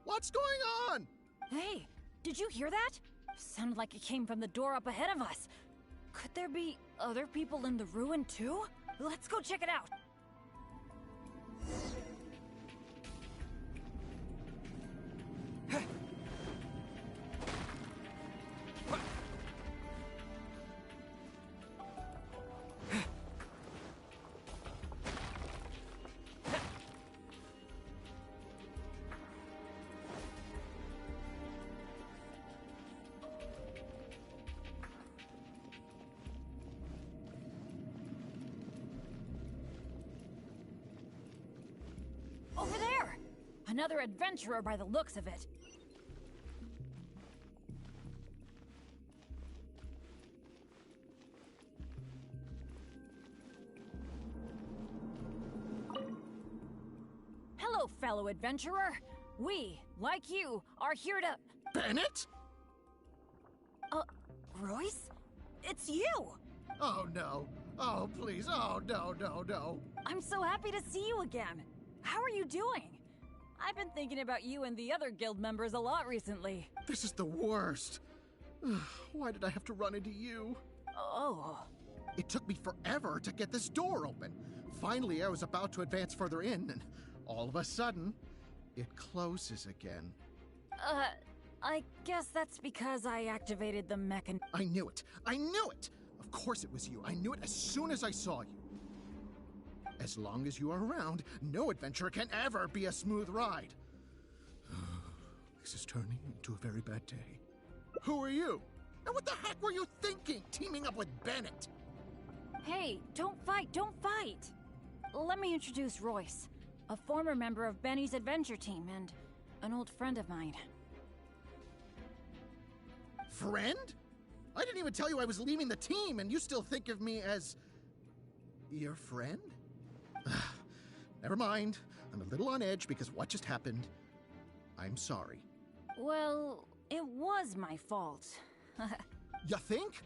What's going on? Hey, did you hear that? Sounded like it came from the door up ahead of us. Could there be other people in the ruin too? Let's go check it out. Over there! Another adventurer by the looks of it. Hello, fellow adventurer. We, like you, are here to— Bennett? Royce? It's you! Oh, no. Oh, please. Oh, no. I'm so happy to see you again. How are you doing? I've been thinking about you and the other guild members a lot recently. This is the worst. Why did I have to run into you? Oh. It took me forever to get this door open. Finally, I was about to advance further in, and all of a sudden, it closes again. I guess that's because I activated the mechanism. I knew it! Of course it was you. I knew it as soon as I saw you. As long as you are around, no adventure can ever be a smooth ride. This is turning into a very bad day. Who are you? And what the heck were you thinking, teaming up with Bennett? Hey, don't fight! Let me introduce Royce, a former member of Benny's adventure team and an old friend of mine. Friend? I didn't even tell you I was leaving the team, and you still think of me as... your friend? Never mind. I'm a little on edge because what just happened. I'm sorry. Well, it was my fault. You think?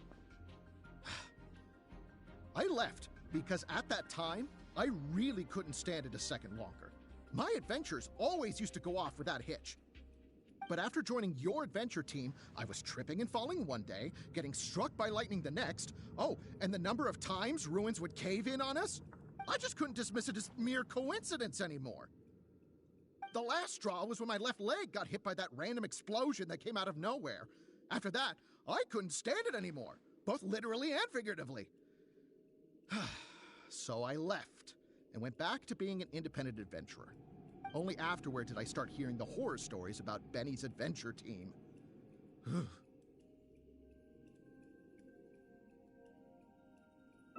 I left because at that time, I really couldn't stand it a second longer. My adventures always used to go off without a hitch. But after joining your adventure team, I was tripping and falling one day, getting struck by lightning the next. Oh, and the number of times ruins would cave in on us? I just couldn't dismiss it as mere coincidence anymore. The last straw was when my left leg got hit by that random explosion that came out of nowhere. After that, I couldn't stand it anymore, both literally and figuratively. So I left and went back to being an independent adventurer. Only afterward did I start hearing the horror stories about Benny's adventure team.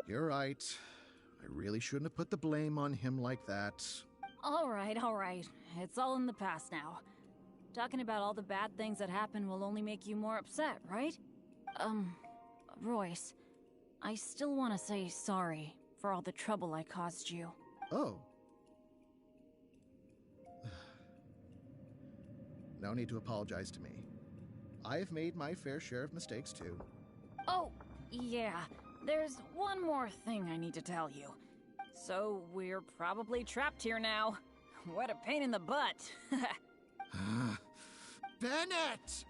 You're right. I really shouldn't have put the blame on him like that. All right. It's all in the past now. Talking about all the bad things that happened will only make you more upset, right? Royce, I still want to say sorry for all the trouble I caused you. Oh. No need to apologize to me. I've made my fair share of mistakes too. Oh, yeah. There's one more thing I need to tell you. So, we're probably trapped here now. What a pain in the butt. Bennett!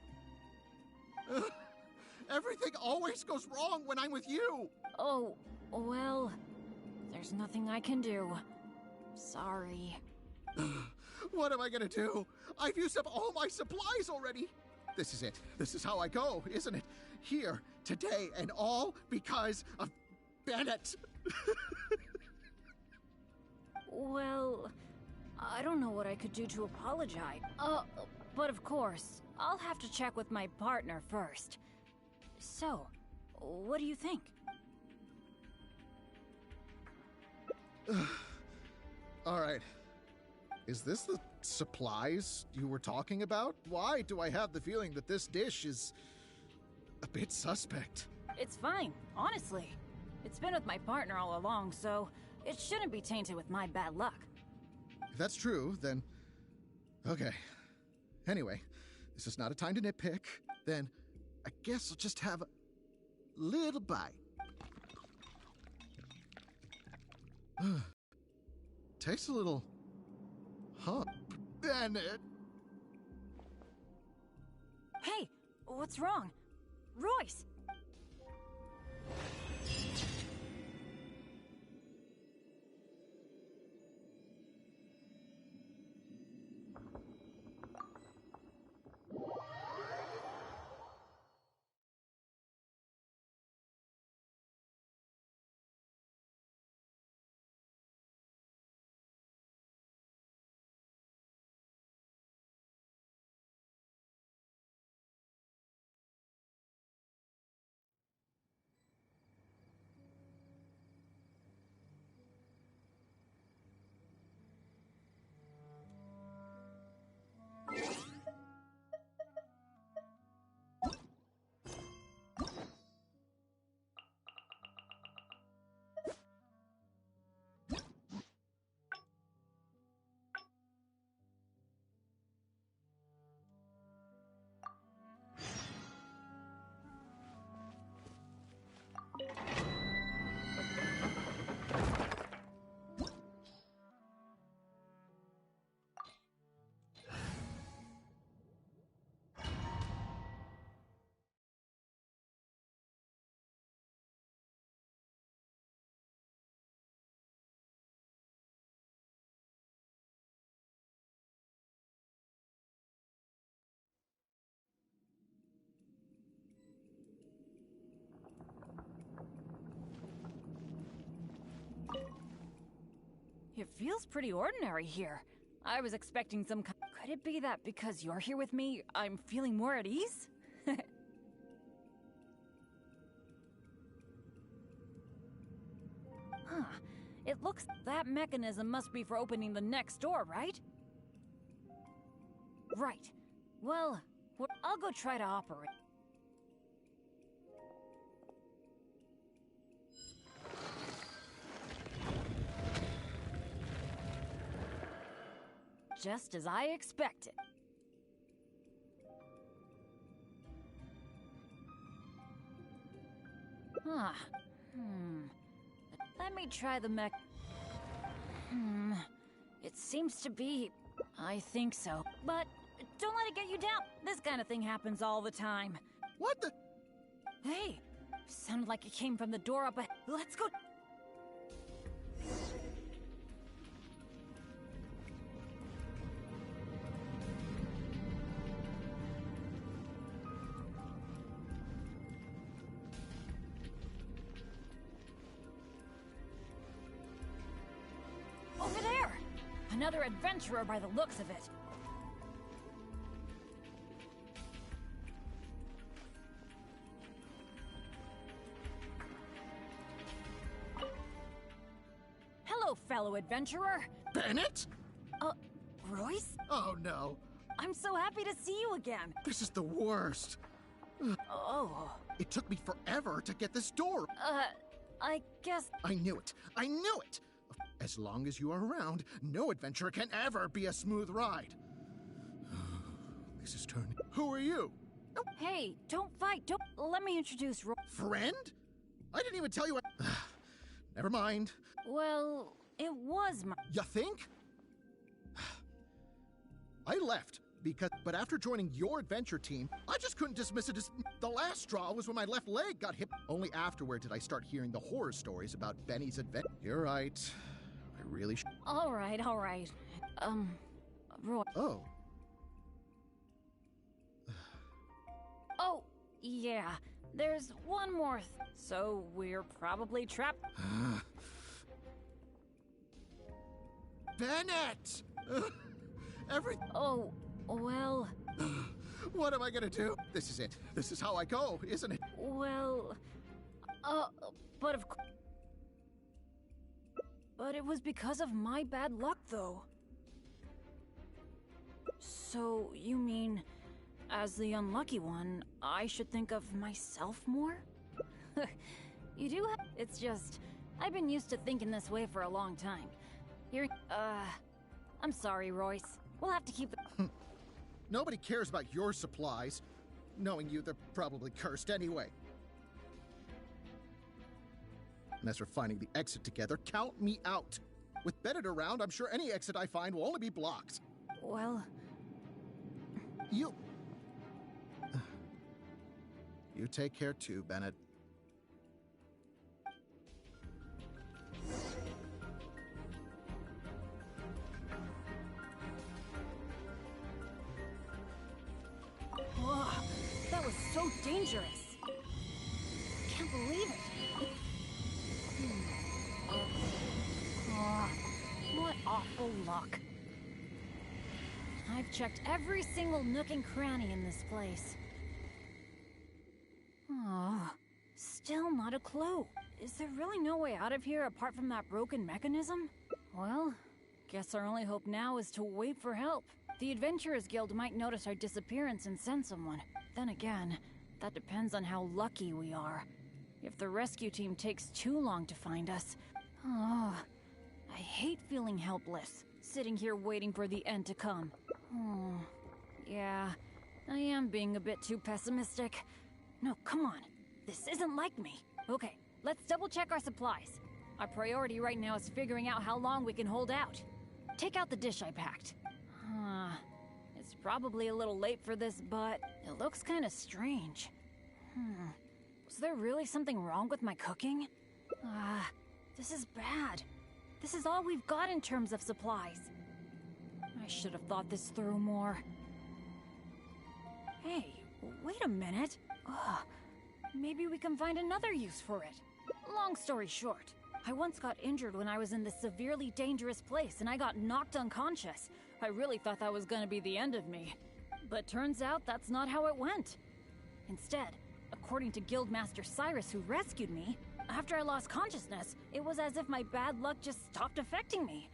Everything always goes wrong when I'm with you! Oh, well, there's nothing I can do. Sorry. What am I gonna do? I've used up all my supplies already! This is it. This is how I go, isn't it? Here, today, and all because of Bennett! Well, I don't know what I could do to apologize. But of course, I'll have to check with my partner first. So, what do you think? All right. Is this the supplies you were talking about? Why do I have the feeling that this dish is a bit suspect? It's fine, honestly. It's been with my partner all along, so it shouldn't be tainted with my bad luck. If that's true, then... okay. Anyway, this is not a time to nitpick. Then, I guess I'll just have a little bite. Tastes a little... huh. Bennett! Hey, what's wrong? Royce! It feels pretty ordinary here. I was expecting some kind... Could it be that because you're here with me, I'm feeling more at ease? Huh. It looks... that mechanism must be for opening the next door, right? Right. Well, I'll go try to operate. just as I expected. Huh. Let me try the mech. It seems to be... I think so. But don't let it get you down. This kind of thing happens all the time. What the? Hey, sounded like it came from the door up ahead. Let's go. Over there! Another adventurer by the looks of it. Hello, fellow adventurer. Bennett? Royce? Oh no. I'm so happy to see you again. This is the worst. Oh. It took me forever to get this door. I guess... I knew it. I knew it. As long as you are around, no adventure can ever be a smooth ride. This is turning. Who are you? Hey, don't fight. Don't... Let me introduce Friend? I didn't even tell you. Never mind. Well, it was my... You think? I left but after joining your adventure team, I just couldn't dismiss it as... The last straw was when my left leg got hit. Only afterward did I start hearing the horror stories about Benny's adventure. You're right. I really should... All right. Roy... Oh. Oh, yeah. There's one more so we're probably trapped... Bennett! Oh, well... What am I gonna do? This is it. This is how I go, isn't it? Well... but of course... But it was because of my bad luck, though. So, you mean... As the unlucky one, I should think of myself more? You do have... It's just... I've been used to thinking this way for a long time. I'm sorry, Royce. We'll have to keep the... Nobody cares about your supplies. Knowing you, they're probably cursed anyway. And as for finding the exit together, count me out. With Bennett around, I'm sure any exit I find will only be blocked. Well... You take care too, Bennett. Whoa, that was so dangerous. Can't believe it. What awful luck. I've checked every single nook and cranny in this place. Oh, still not a clue. Is there really no way out of here apart from that broken mechanism? Well, guess our only hope now is to wait for help. The Adventurers Guild might notice our disappearance and send someone. Then again, that depends on how lucky we are. If the rescue team takes too long to find us... Oh, I hate feeling helpless, sitting here waiting for the end to come. Oh, yeah, I am being a bit too pessimistic. No, come on. This isn't like me. Okay, let's double-check our supplies. Our priority right now is figuring out how long we can hold out. Take out the dish I packed. It's probably a little late for this, but it looks kind of strange. Was there really something wrong with my cooking? This is bad. This is all we've got in terms of supplies. I should have thought this through more. Hey, wait a minute. Maybe we can find another use for it. Long story short, I once got injured when I was in this severely dangerous place and I got knocked unconscious. I really thought that was gonna be the end of me. But turns out that's not how it went. Instead, according to Guildmaster Cyrus, who rescued me, after I lost consciousness, it was as if my bad luck just stopped affecting me.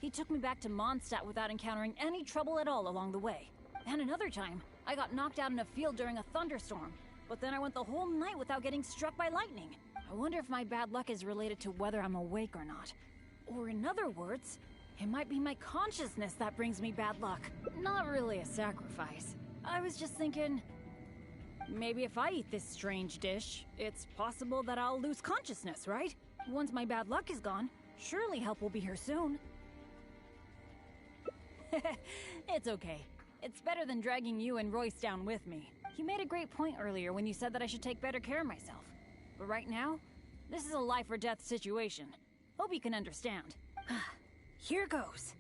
He took me back to Mondstadt without encountering any trouble at all along the way. And another time, I got knocked out in a field during a thunderstorm, but then I went the whole night without getting struck by lightning. I wonder if my bad luck is related to whether I'm awake or not. Or in other words, It might be my consciousness that brings me bad luck. Not really a sacrifice. I was just thinking, maybe if I eat this strange dish, it's possible that I'll lose consciousness, right? Once my bad luck is gone, surely help will be here soon. It's okay. It's better than dragging you and Royce down with me. You made a great point earlier when you said that I should take better care of myself. But right now, this is a life or death situation. Hope you can understand. Here goes.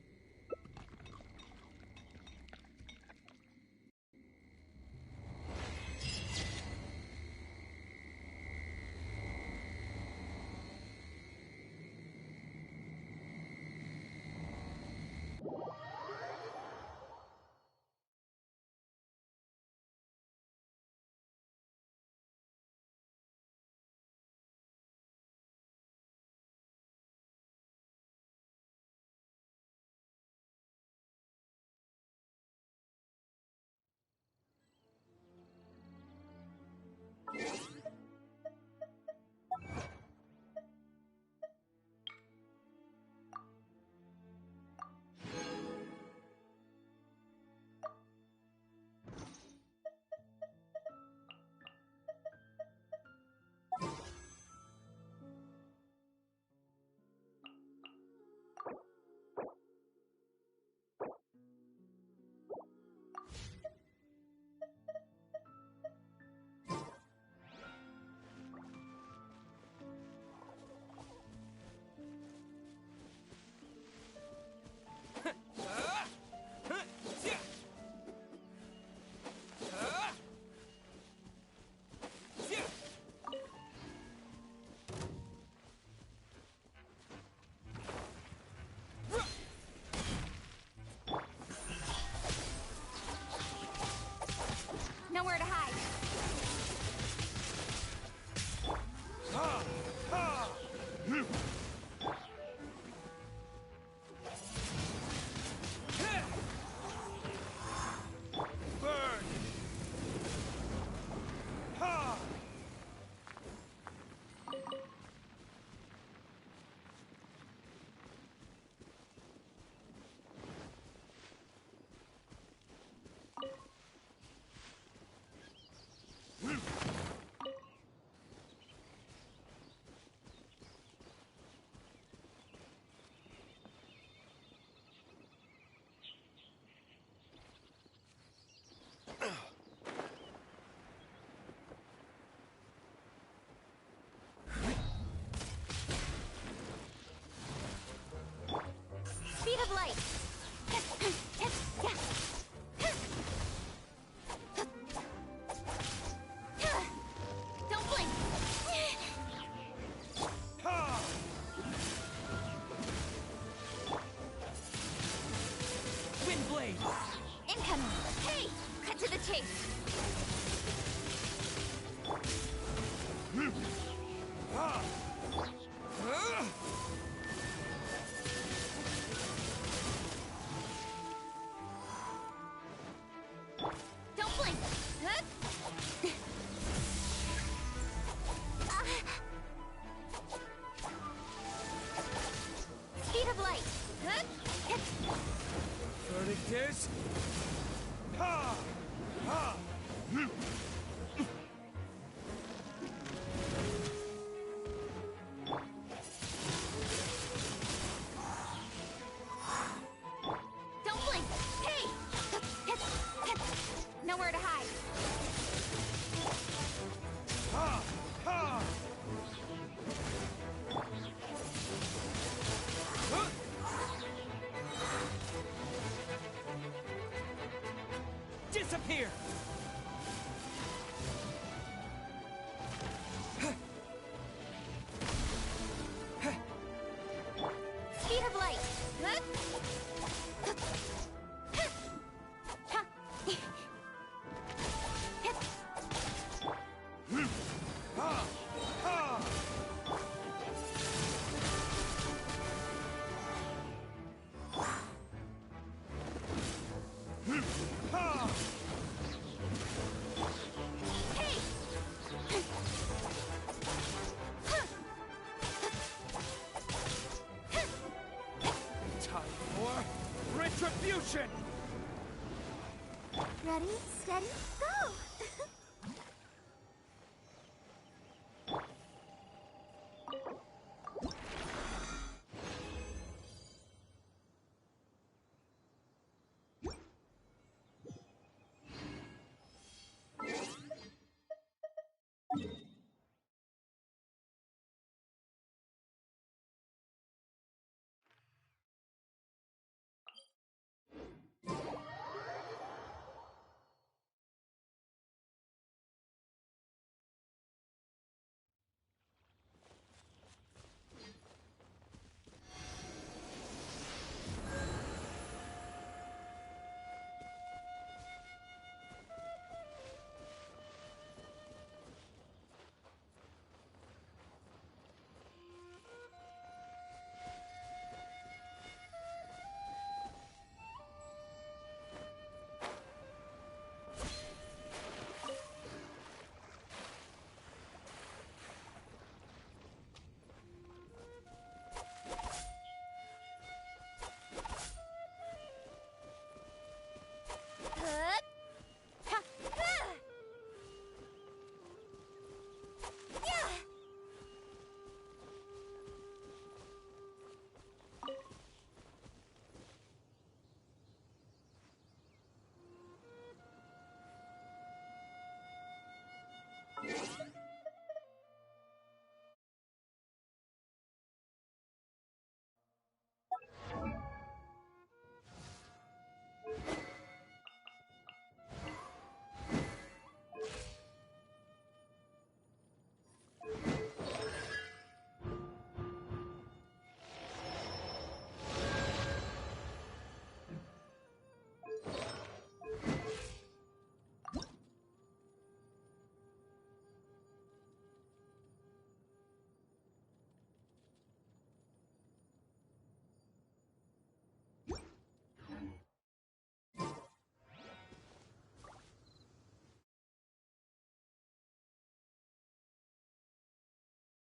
Nowhere to hide. Speed of light. Don't blink. Wind blade! Incoming. Hey, cut to the chase. Don't blink. Speed of light. Verdict is... Ha! Ha! Don't blink. Hey. Nowhere to hide. Ha! Ha! Disappear! Speed of light. Ha! Ha! Ha! motion! Ready, steady, go!